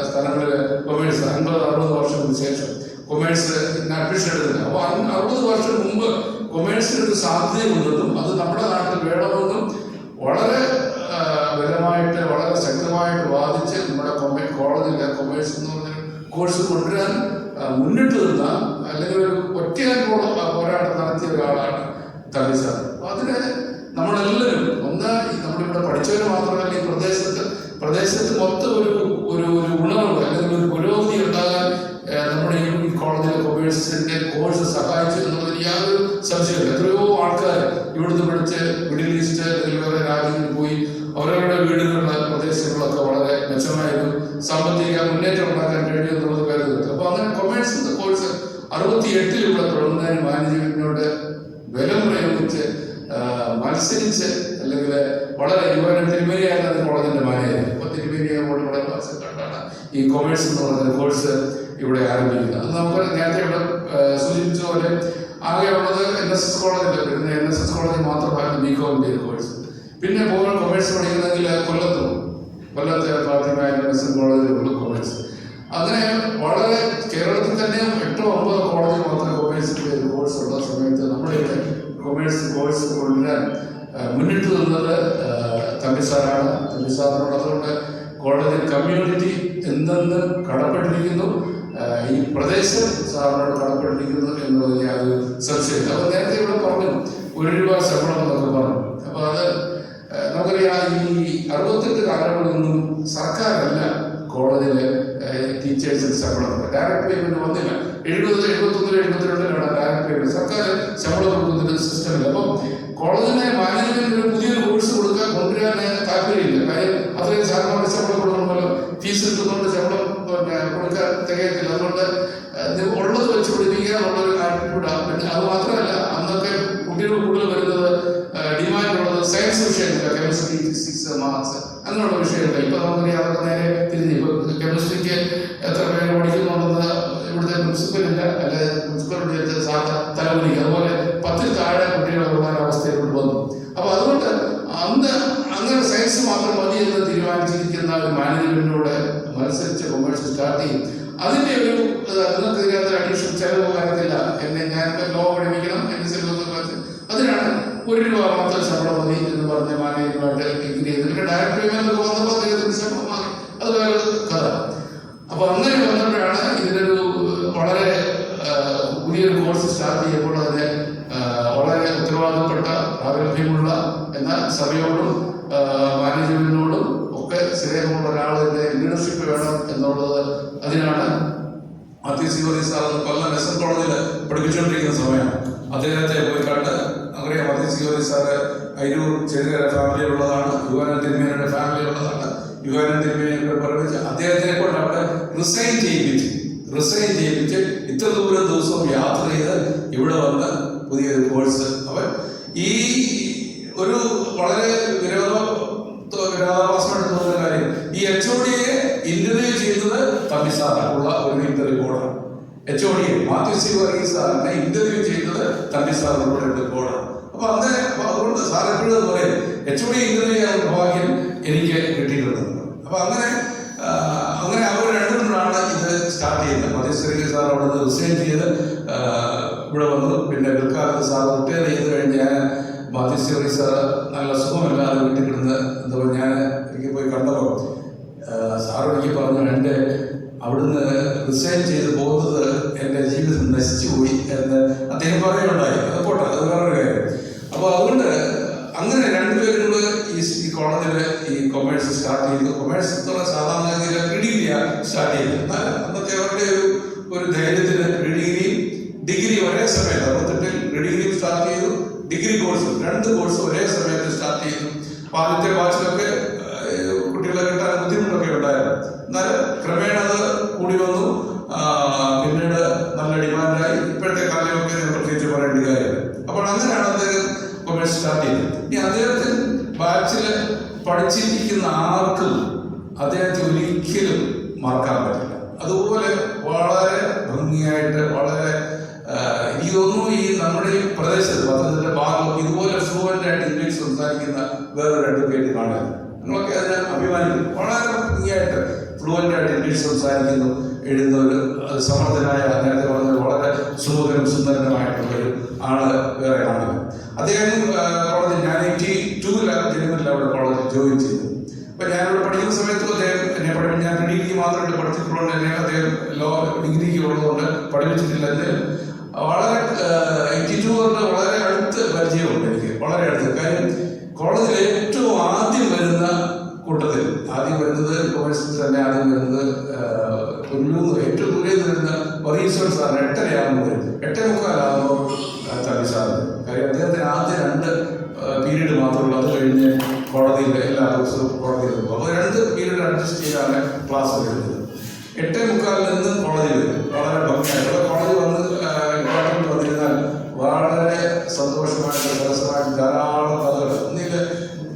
സ്ഥലങ്ങളിൽ കൊമേഴ്സ് 50-60 വർഷത്തിന് ശേഷം കൊമേഴ്സ് അഡ്മിഷൻ എടുക്കുന്നത്. അപ്പോൾ 60 വർഷം മുമ്പ് കൊമേഴ്സിന് ഒരു സാധ്യതയുണ്ടെന്നും അത് നമ്മുടെ നാട്ടിൽ വേണമെന്നും വളരെ ബലമായിട്ട് വളരെ ശക്തമായിട്ട് വാദിച്ച് നമ്മുടെ കോളേജിലെ കൊമേഴ്സ് എന്ന് പറഞ്ഞ കോഴ്സ് കൊണ്ടുവരാൻ മുന്നിട്ട് നിന്ന അല്ലെങ്കിൽ ഒരു ഒറ്റയാൻ പോരാട്ടം നടത്തിയ ഒരാളാണ് തമ്പി സാർ. അപ്പോൾ അതിന് നമ്മളെല്ലാവരും നമ്മളിവിടെ പഠിച്ചവർ മാത്രമല്ല ഈ പ്രദേശത്ത് മൊത്തം ഒരു ഉണർവ് അല്ലെങ്കിൽ ഒരു പുരോഗതി ഉണ്ടാകാൻ നമ്മുടെ ഈ കോളേജിലെ കൊമേഴ്സിന്റെ കോഴ്സ് സഹായിച്ചു എന്നുള്ളതിന് യാതൊരു സംശയമില്ല. എത്രയോ ആൾക്കാർ ഇവിടുന്ന് പഠിച്ച് മിഡിൽ ഈസ്റ്റ് അല്ലെങ്കിൽ വേറെ രാജ്യങ്ങളിൽ പോയി അവരവരുടെ വീടുകളുടെ പ്രദേശങ്ങളൊക്കെ വളരെ മെച്ചമായൊരു സാമ്പത്തിക മുന്നേറ്റം ഉണ്ടാക്കാൻ കഴിയും എന്നുള്ളത് കരുതുന്നത്. അപ്പോൾ അങ്ങനെ കൊമേഴ്സിന്റെ കോഴ്സ് 68 ഇവിടെ തുടങ്ങുന്നതിന് മാനേജ്മെന്റിനോട് ബലം പ്രയോഗിച്ച് മത്സരിച്ച് അല്ലെങ്കിൽ വളരെ തിരുമേനിയാണ് കോളേജിന്റെ മാനേജർ. അപ്പോൾ തിരുമേനിയോട് വളരെ കണ്ടാണ് ഈ കൊമേഴ്സ് എന്ന് പറയുന്ന കോഴ്സ് ഇവിടെ ആരംഭിക്കുന്നത്. അത് നമുക്ക് നേരത്തെ ഇവിടെ സൂചിപ്പിച്ച പോലെ ആകെയുള്ളത് NSS കോളേജിൽ, പിന്നെ NSS കോളേജിൽ മാത്രമായിരുന്നു ബികോമിന്റെ കോഴ്സ്. പിന്നെ കൊമേഴ്സ് പഠിക്കുന്നതിൽ കൊല്ലത്തെ പ്രാഥമിക NSS കോളേജിലുള്ള കൊമേഴ്സ്. അങ്ങനെ വളരെ കേരളത്തിൽ തന്നെ 8-9 കോളേജിൽ മാത്രമേ കൊമേഴ്സിന്റെ കോഴ്സ് ഉള്ള സമയത്ത് നമ്മുടെ ഇവിടെ കൊമേഴ്സ് കോഴ്സ് കൊണ്ടുവരാൻ മുന്നിട്ട് നിന്നത് തമ്പി സാറാണ്. തമ്പി സാറിനോട് അതുകൊണ്ട് കോളേജ് കമ്മ്യൂണിറ്റി എന്തെന്ന് കടപ്പെട്ടിരിക്കുന്നു, ഈ പ്രദേശം സാറിനോട് കടപ്പെട്ടിരിക്കുന്നു എന്നുള്ളത് യാതൊരു സംശയമില്ല. അപ്പോൾ നേരത്തെ ഇവിടെ പറഞ്ഞു 1 രൂപ ശമ്പളം എന്നൊക്കെ പറഞ്ഞു. അപ്പോൾ അത് നമുക്കറിയാം, ഈ 68 കാലങ്ങളിലൊന്നും സർക്കാരല്ല കോളേജിലെ ടീച്ചേഴ്സിന് ശമ്പളം. ഡയറക്റ്റ് പേയ്മെന്റ് വന്നില്ല. 70, 71, 72 ഡയറക്റ്റ് പേയ്മെന്റ്. സർക്കാർ ശമ്പളം കൊടുക്കുന്നതിന് സിസ്റ്റമില്ല. അപ്പം കോളേജിനെ മാനേജ്മെന്റ് ഒരു പുതിയൊരു കോഴ്സ് കൊണ്ടുവരാൻ താല്പര്യമില്ല. കാര്യം അത്രയും സാറിനോട് ശമ്പളം കൊടുക്കണമല്ലോ, ഫീസ് കിട്ടുന്നതുകൊണ്ട് ശമ്പളം കൊടുക്കാൻ തികയത്തില്ല. അതുകൊണ്ട് ഉള്ളത് വെച്ച് പഠിപ്പിക്കുക എന്നുള്ളൊരു ആറ്റിറ്റ്യൂഡാണ്. പിന്നെ അത് മാത്രമല്ല, അന്നൊക്കെ കുട്ടികൾ കൂടുതൽ വരുന്നത് ഡിമാൻഡുള്ളത് സയൻസ് വിഷയമില്ല, കെമിസ്ട്രി, ഫിസിക്സ്, മാത്സ് അങ്ങനെയുള്ള വിഷയമില്ല. ഇപ്പൊ നമുക്കറിയാം, അതൊക്കെ നേരെ തിരിഞ്ഞ് ഇപ്പൊ കെമിസ്ട്രിക്ക് എത്ര പേര് പഠിക്കുന്നുണ്ടെന്ന് ഇവിടുത്തെ പ്രിൻസിപ്പലില്ല, അല്ലെ പ്രിൻസിപ്പൽ തലമുനിക്ക്. അതുപോലെ 10 താഴെ കുട്ടികളുള്ള അവസ്ഥയിൽ വന്നു. അപ്പൊ അതുകൊണ്ട് അന്ന് അങ്ങനെ സയൻസ് മാത്രം മതി എന്ന് തീരുമാനിച്ചിരിക്കുന്ന ഒരു മാനേജ്മെന്റിനോട് മത്സരിച്ച് കൊമേഴ്സ് സ്റ്റാർട്ട് ചെയ്യും. അതിന്റെ ഒരു അതിനകത്ത് അഡീഷണൽ ചെലവ് കാര്യത്തില്ല. ഞാൻ ലോ പഠിപ്പിക്കണം, എന്റെ സിലബസ് അതിനാണ് 1 രൂപ മാത്രം ശമ്പളം മതി എന്ന് പറഞ്ഞ മാനേജ്മെന്റ് ഡിഗ്രി ചെയ്ത്. പിന്നെ ഡയറക്റ്റ് പേയ്മെന്റ് വന്നപ്പോൾ അദ്ദേഹത്തിന് ശമ്പളം മാറി. അത് വേറെ കഥ. അപ്പൊ അങ്ങനെ വന്നപ്പോഴാണ് ഇതിനൊരു വളരെ പുതിയൊരു കോഴ്സ് സ്റ്റാർട്ട് ചെയ്യുമ്പോൾ അതിന് വളരെ ഉത്തരവാദിത്തപ്പെട്ട പ്രാഗൽഭ്യമുള്ള, എന്നാൽ സഭയോടും മാനേജ്മെന്റിനോടും ഒക്കെ സ്നേഹമുള്ള ഒരാളിന്റെ ലീഡർഷിപ്പ് വേണം എന്നുള്ളത്. അതിനാണ് മാത്യു സാർ കൊല്ലം NSS കോളേജിൽ പഠിപ്പിച്ചുകൊണ്ടിരിക്കുന്ന സമയമാണ്. അദ്ദേഹത്തെ പോയി കണ്ട് അറിയാം. മാത്യു സാറ് അയ്യൂർ ചെറുകര ഫാമിലിയിലുള്ളതാണ്, യുവാനന്ദ തിരുമേനിയുടെ ഫാമിലിയിലുള്ളതാണ്. യുവാനന്ദ തിരുമേനിയുടെ പറഞ്ഞ് അദ്ദേഹത്തിനെ കൊണ്ട് അവിടെ റിസൈൻ ചെയ്യിപ്പിച്ച് ഇത്ര ദൂരം ദിവസവും യാത്ര ചെയ്ത് ഇവിടെ വന്ന് പുതിയൊരു കോഴ്സ്. അവൻ ഈ ഒരു വളരെ വിരോധാഭാസമായിട്ട് തോന്നുന്ന കാര്യം, ഈ HODയെ ഇന്റർവ്യൂ ചെയ്തത് തമ്പി സാറിനുള്ള ഒരു റിപ്പോർട്ടാണ്. HODയെ മാത്യു സാറിനെ ഇന്റർവ്യൂ ചെയ്തത് തമ്പി സാറിനുള്ള ഒരു റിപ്പോർട്ടാണ്. അപ്പൊ അതുകൊണ്ട് സാർ എപ്പോഴും പറയും HOD ഇന്റർവ്യൂ ചെയ്യാനുള്ള ഭാഗ്യം എനിക്ക് കിട്ടിയിട്ടുണ്ട്. അപ്പൊ അങ്ങനെ അവർ രണ്ടുകൊണ്ടാണ് ഇത് സ്റ്റാർട്ട് ചെയ്യുന്നത്. മാത്യു സാർ അവിടെ നിന്ന് റിസൈൻ ചെയ്ത് ഇവിടെ വന്നു. പിന്നെ പിൽക്കാലത്ത് സാർ റിട്ടയർ ചെയ്ത് കഴിഞ്ഞ് ഞാൻ മാത്യു സാർ നല്ല സുഖമില്ലാതെ വീട്ടിൽ കിടന്ന് എന്താ പറയുക, ഞാൻ എനിക്ക് പോയി കണ്ടപ്പോൾ സാർ എനിക്ക് പറഞ്ഞു, എൻ്റെ അവിടുന്ന് റിസൈൻ ചെയ്ത് പോകുന്നത് എൻ്റെ ജീവിതം നശിച്ചു പോയി എന്ന് അദ്ദേഹം പറയുകയുണ്ടായി. അത് പോട്ടെ, അത് വേറൊരു കാര്യം. അപ്പോൾ അതുകൊണ്ട് അങ്ങനെ രണ്ടുപേരും കൂടെ ഈ കോളേജിൽ ഈ കൊമേഴ്സ് സ്റ്റാർട്ട് ചെയ്തു. കൊമേഴ്സ് സാധാരണ ഡിഗ്രിയാണ് സ്റ്റാർട്ട് ചെയ്തത്. എന്നാൽ അന്നത്തെ അവരുടെ ഒരു സമയത്ത് 68 ഡിഗ്രി സ്റ്റാർട്ട് ചെയ്തു, ഡിഗ്രി കോഴ്സ് 2 കോഴ്സ് ഒരേ സമയത്ത് സ്റ്റാർട്ട് ചെയ്തു. അപ്പോൾ ആദ്യത്തെ ബാച്ചിലൊക്കെ കുട്ടികളെ കിട്ടാൻ ബുദ്ധിമുട്ടൊക്കെ ഉണ്ടായിരുന്നു. എന്നാൽ ക്രമേണ അത് കൂടി വന്നു. പിന്നീട് നല്ല ഡിമാൻഡായി. ഇപ്പോഴത്തെ കാലമൊക്കെ പ്രത്യേകിച്ച് പറയേണ്ട കാര്യമില്ല. അപ്പോൾ അങ്ങനെയാണ് അദ്ദേഹം കൊമേഴ്സ് സ്റ്റാർട്ട് ചെയ്തത്. ഇനി അദ്ദേഹത്തിന് ബാച്ചിൽ പഠിച്ചിരിക്കുന്ന ആർക്കും അദ്ദേഹത്തെ ഒരിക്കലും മറക്കാൻ പറ്റില്ല. അതുപോലെ വളരെ ഭംഗിയായിട്ട്, വളരെ എനിക്ക് തോന്നുന്നു ഈ നമ്മുടെ ഈ പ്രദേശത്ത് പത്തനംതിട്ട ഭാഗം ഇതുപോലെ ഫ്ലുവൻ്റ് ആയിട്ട് ഇംഗ്ലീഷ് സംസാരിക്കുന്ന വേറെ 2 പേര് കാണുക. നമ്മളൊക്കെ അതിനെ അഭിമാനിക്കും. വളരെ ഭംഗിയായിട്ട് ഫ്ലുവൻ്റ് ആയിട്ട് ഇംഗ്ലീഷ് സംസാരിക്കുന്നു, എഴുതുന്ന ഒരു സമർത്ഥനായ, നേരത്തെ പറഞ്ഞത് വളരെ സുഖകരം സുന്ദരമായിട്ടുള്ളൊരു ആള് വേറെ കാണുക. അദ്ദേഹം കോളേജിൽ 92 ജനുവരിയിൽ അവിടെ കോളേജിൽ ജോയിൻ ചെയ്തു. അപ്പം ഞാനിവിടെ പഠിക്കുന്ന സമയത്തും അദ്ദേഹം എന്നെ പഠിപ്പിച്ചു. ഞാൻ ഡിഗ്രി മാത്രമായിട്ട് പഠിച്ചിട്ടുള്ളത് തന്നെ അദ്ദേഹം ലോ ഡിഗ്രിക്ക് ഉള്ളതുകൊണ്ട് പഠിപ്പിച്ചിട്ടില്ല. അദ്ദേഹം വളരെ 82 തൊട്ട് വളരെ അടുത്ത് പരിചയമുണ്ട് എനിക്ക്, വളരെ അടുത്ത്. കാര്യം കോളേജിൽ ഏറ്റവും ആദ്യം വരുന്ന കൂട്ടത്തിൽ ആദ്യം വരുന്നത് കൊമേഴ്സിൽ തന്നെ ആദ്യം വരുന്നത് ഏറ്റവും ദൂരെ വരുന്ന വറീശ്വർ സാറിന് 8:30 വരും. 8:45 തമ്പി സാറിന്. കാര്യം അദ്ദേഹത്തിന് ആദ്യം 2 പീരീഡ് മാത്രമുള്ളൂ. അത് കഴിഞ്ഞ് കോടതിയിൽ എല്ലാ ദിവസവും കോടതിയിൽ പോകും. അപ്പോൾ 2 പീരീഡ് അഡ്ജസ്റ്റ് ചെയ്താണ് ക്ലാസ് വരുന്നത്. 8:45 നിന്ന് കോളേജിൽ വരും. വളരെ ഭംഗിയായിട്ട് കോളേജിൽ വന്ന് ഡിപ്പാർട്ട്മെന്റ് വന്നിരുന്നാൽ വളരെ സന്തോഷമായിട്ട് സരസമായിട്ട് ധാരാളം കഥകൾ. ഒന്നിൽ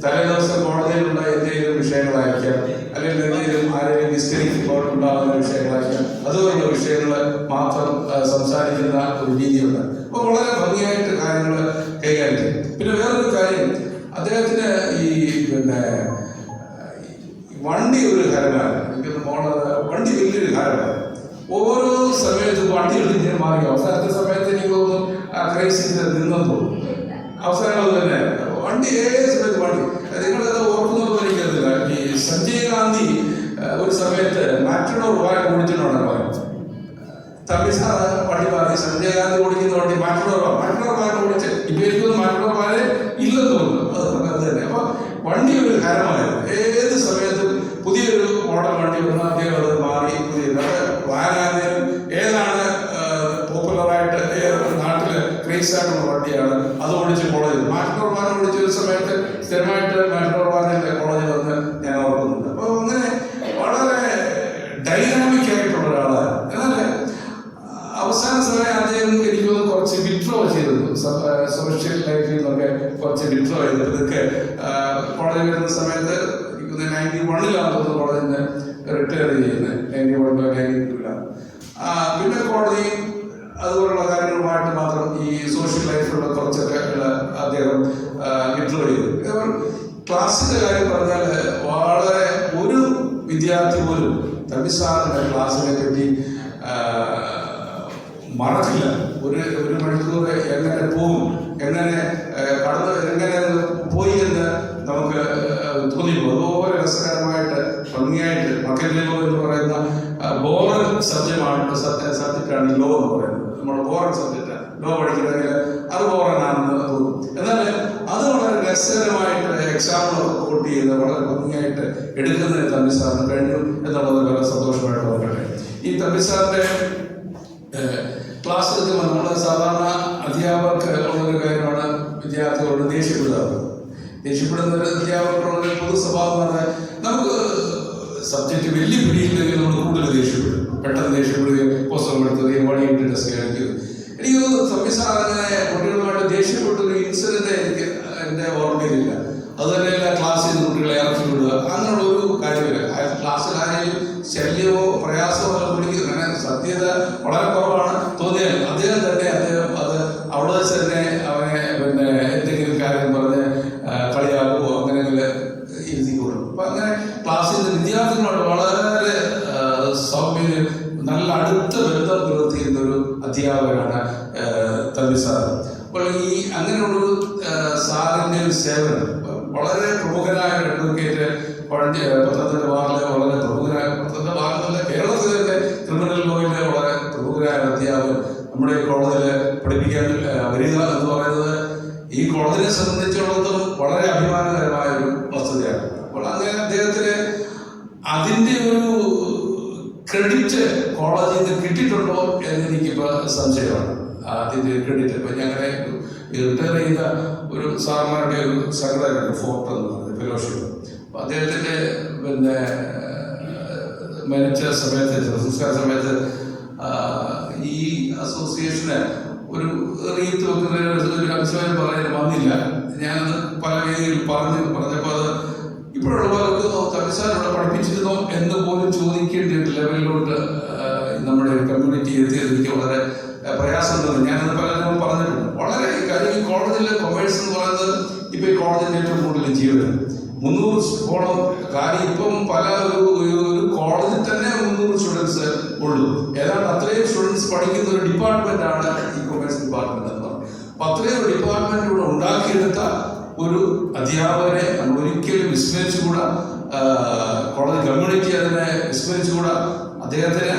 തലേ ദിവസം കോടതിയിലുള്ള എന്തെങ്കിലും വിഷയങ്ങളായിരിക്കാം, അല്ലെങ്കിൽ എന്തെങ്കിലും ആരെങ്കിലും മിസ്റ്റേക്ക് ഉണ്ടാകുന്ന വിഷയങ്ങളായിരിക്കാം, അതുപോലുള്ള വിഷയങ്ങൾ മാത്രം സംസാരിക്കുന്ന ഒരു രീതിയുണ്ട്. അപ്പോൾ വളരെ ഭംഗിയായിട്ട് കാര്യങ്ങൾ കൈകാര്യം ചെയ്യും. പിന്നെ വേറൊരു കാര്യം, അദ്ദേഹത്തിന് ഈ വണ്ടി ഒരു ഹരമാണ്. എനിക്കൊന്ന് വണ്ടി വലിയൊരു ഹരമാണ്. ഓരോ സമയത്തും വണ്ടി എടുത്ത് മാറി. അവസാനത്തെ സമയത്ത് എനിക്ക് തോന്നുന്നു ക്രൈസിസ് നിന്നെന്ന് തോന്നുന്നു. അവസാനം അത് തന്നെ വണ്ടി ഏത് സമയത്ത് വണ്ടി. നിങ്ങളത് ഓർക്കുന്നത് എനിക്കറിയില്ല. ഈ സഞ്ജയ് ഗാന്ധി ഒരു സമയത്ത് മാറ്റഡോർ വാൻ ഓടിച്ചിട്ടുണ്ടെന്ന് പറയും. തമ്പി സാർ വണ്ടി മാറി. സഞ്ജയ് ഗാന്ധി ഓടിക്കുന്ന വണ്ടി മാറ്റഡോർ വാൻ ഓടിച്ച്. ഇപ്പൊ എനിക്കൊന്നും മാറ്റഡോർ വാന് ഇല്ലെന്ന് തോന്നുന്നു. അത് തന്നെ. അപ്പൊ വണ്ടി ഒരു ഹരമായിരുന്നു. ഏത് സമയത്തും പുതിയൊരു മോഡൽ വണ്ടി വന്നാൽ അദ്ദേഹം അത് മാറി പുതിയ വാനാണെങ്കിലും ഏതാണ് പോപ്പുലറായിട്ട് നാട്ടില് ക്രേസ് ആയിട്ടുള്ള വണ്ടിയാണ് അത് ഓടിച്ച് കോളേജിൽ മാറ്റഡോർ വാൻ ഓടിച്ച ഒരു സമയത്ത് സ്ഥിരമായിട്ട് മാറ്റഡോർ വാനിന്റെ കോളേജിൽ വന്ന് ഞാൻ ഓർക്കുന്നുണ്ട്. അപ്പൊ അങ്ങനെ വളരെ ഡൈനാമിക് ആയിട്ടുള്ള ഒരാളാണ്. എന്നാൽ അവസാന സമയം അദ്ദേഹം എനിക്ക് കുറച്ച് വിഡ്രോ ചെയ്തിരുന്നു. സോഷ്യൽ ലൈഫിൽ നിന്നൊക്കെ കുറച്ച് വിഡ്രോ ചെയ്തു. ഇതൊക്കെ കോളേജിൽ വരുന്ന സമയത്ത് 91 കോളേജിൽ നിന്ന് റിട്ടയർ ചെയ്യുന്നത്. 91-92 പിന്നെ കോടതി അതുപോലുള്ള കാര്യങ്ങളുമായിട്ട് മാത്രം ഈ സോഷ്യൽ ലൈഫിലുള്ള കുറച്ചൊക്കെ അദ്ദേഹം വിഡ്രോ ചെയ്തു. ക്ലാസിന്റെ കാര്യം പറഞ്ഞാൽ വളരെ ഒരു വിദ്യാർത്ഥി പോലും തമ്പി സാറിന്റെ ക്ലാസ്സിനെ പറ്റി മറക്കില്ല. ഒരു മണിക്കൂർ എങ്ങനെ പോകും, എങ്ങനെ എങ്ങനെ പോയി എന്ന് നമുക്ക് തോന്നിപ്പോ. അതുപോലെ രസകരമായിട്ട് ഭംഗിയായിട്ട് മക്കല്ലോ എന്ന് പറയുന്ന ബോറൻ സബ്ജക്റ്റാണ് ലോ എന്ന് പറയുന്നത്. നമ്മുടെ ബോറൻ സബ്ജക്റ്റാണ് ലോ പഠിക്കണമെങ്കിൽ അത് ബോറനാണെന്ന് തോന്നും. എന്നാൽ അത് വളരെ രസകരമായിട്ട് എക്സാമിനൊക്കെ കോട്ട് ചെയ്ത് വളരെ ഭംഗിയായിട്ട് എടുക്കുന്നതിന് തമ്പി സാറിന് കഴിഞ്ഞു എന്നുള്ളത് വളരെ സന്തോഷമായിട്ട് നോക്കട്ടെ. ഈ തമ്പി സാറിന്റെ ക്ലാസ് എടുക്കുമ്പോൾ നമ്മുടെ സാധാരണ അധ്യാപകർക്ക് ഉള്ളൊരു കാര്യമാണ് വിദ്യാർത്ഥികളോട് ദേഷ്യപ്പെടുന്നത്. ദേഷ്യപ്പെടുന്ന ഒരു അധ്യാപകരോട് പൊതു സ്വഭാവം പറഞ്ഞാൽ നമുക്ക് സബ്ജക്റ്റ് വലിയ പിടിയില്ലെങ്കിൽ നമ്മൾ കൂടുതൽ ദേഷ്യപ്പെടും. പെട്ടെന്ന് ദേഷ്യപ്പെടുകയും പുസ്തകം എടുക്കുകയും വടിയിട്ട് ടെസ്റ്റ് കാണിക്കുകയും. എനിക്ക് തോന്നുന്നു തമ്പി സാർ അങ്ങനെ കുട്ടികളുമായിട്ട് ദേഷ്യപ്പെട്ടൊരു ഇൻസിഡന്റ് എനിക്ക് എൻ്റെ ഓർമ്മയിലില്ല. അതുതന്നെയല്ല ക്ലാസ്സിൽ നിന്ന് കുട്ടികളെ ഇറക്കി വിടുക, അങ്ങനെയുള്ള ഒരു കാര്യമില്ല. ക്ലാസ്സിൽ ആരെങ്കിലും ശല്യമോ പ്രയാസമോ പിടിക്കുക അങ്ങനെ സത്യത വളരെ കുറവാണ് തോന്നിയാൽ അദ്ദേഹം അത് അവിടെ വെച്ച് തന്നെ അവനെ എന്തെങ്കിലും കാര്യം പറഞ്ഞ് കളിയാക്കുമോ അങ്ങനെയെങ്കിൽ ഇരുത്തിക്കൊള്ളും. അപ്പൊ അങ്ങനെ ക്ലാസ്സിൽ നിന്ന് വിദ്യാർത്ഥികളോട് വളരെ സൗമ്യം നല്ല അടുത്ത ബന്ധം പുലർത്തിയിരുന്ന ഒരു അധ്യാപകനാണ് തമ്പി സാർ. അപ്പോൾ ഈ അങ്ങനെയുള്ളൊരു സാറിൻ്റെ ഒരു സേവനം വളരെ പ്രമുഖനായ അഡ്വക്കേറ്റ് പത്തനംതിട്ട ഭാഗത്തിലെ വളരെ പ്രമുഖനായ പത്തനംതിട്ട ഭാഗത്തുള്ള കേരളത്തിലെ തന്നെ ക്രിമിനൽ ലോയിലെ വളരെ പ്രമുഖനായ അധ്യാപകൻ നമ്മുടെ ഈ കോളേജിൽ പഠിപ്പിക്കാൻ വരിക എന്ന് പറയുന്നത് ഈ കോളേജിനെ സംബന്ധിച്ചിടത്തോളം വളരെ അഭിമാനകരമായ ഒരു വസ്തുതയാണ്. അപ്പോൾ അങ്ങനെ അദ്ദേഹത്തിന് അതിൻ്റെ ഒരു ക്രെഡിറ്റ് കോളേജിൽ നിന്ന് കിട്ടിയിട്ടുണ്ടോ എന്ന് എനിക്കിപ്പോൾ സംശയമാണ്. അതിൻ്റെ ക്രെഡിറ്റ്. അപ്പം ഞങ്ങളെ റിട്ടയർ ചെയ്ത ഒരു സാറിമാരുടെ ഒരു സംഘടനയുണ്ട്, ഫോർട്ട് എന്ന് പറയുന്നത്, ഫെലോഷിപ്പ്. അപ്പം അദ്ദേഹത്തിൻ്റെ പിന്നെ മരിച്ച സമയത്ത്, സംസ്കാര സമയത്ത് ഈ അസോസിയേഷന് ഒരു റീത്ത് വെക്കുന്ന ഒരു അഭിപ്രായം പറയാൻ വന്നില്ല. ഞാനത് പല രീതിയിൽ പറഞ്ഞപ്പോൾ അത് ഇപ്പോഴുള്ള പലർക്ക് തമിഴ്സാർ ഇവിടെ പഠിപ്പിച്ചിരുന്നോ എന്ന് പോലും ചോദിക്കേണ്ട ഒരു ലെവലിലോട്ട് നമ്മുടെ കമ്മ്യൂണിറ്റി എത്തിയത് എനിക്ക് വളരെ പ്രയാസം തോന്നി. ഞാനത് പലരും പറഞ്ഞിട്ടുണ്ട്. വളരെ കാര്യം ഈ കോളേജിലെ കൊമേഴ്സ് എന്ന് പറയുന്നത് ഇപ്പം ഈ കോളേജിൻ്റെ ഏറ്റവും കൂടുതൽ ജീവനം 300 കാര്യം ഇപ്പം പല ഒരു കോളേജിൽ തന്നെ 300 സ്റ്റുഡൻസ് ഉള്ളൂ. ഏതാണ്ട് അത്രയും സ്റ്റുഡൻസ് പഠിക്കുന്ന ഒരു ഡിപ്പാർട്ട്മെന്റാണ് ഈ കൊമേഴ്സ് ഡിപ്പാർട്ട്മെന്റ് എന്ന് പറയുന്നത്. അപ്പം അത്രയും ഒരു ഡിപ്പാർട്ട്മെന്റ് ഇവിടെ ഉണ്ടാക്കിയെടുത്ത ഒരു അധ്യാപകനെ നമ്മൾ ഒരിക്കലും വിസ്മരിച്ചുകൂടാ. കോളേജ് കമ്മ്യൂണിറ്റി അതിനെ വിസ്മരിച്ചുകൂടാ. അദ്ദേഹത്തിന്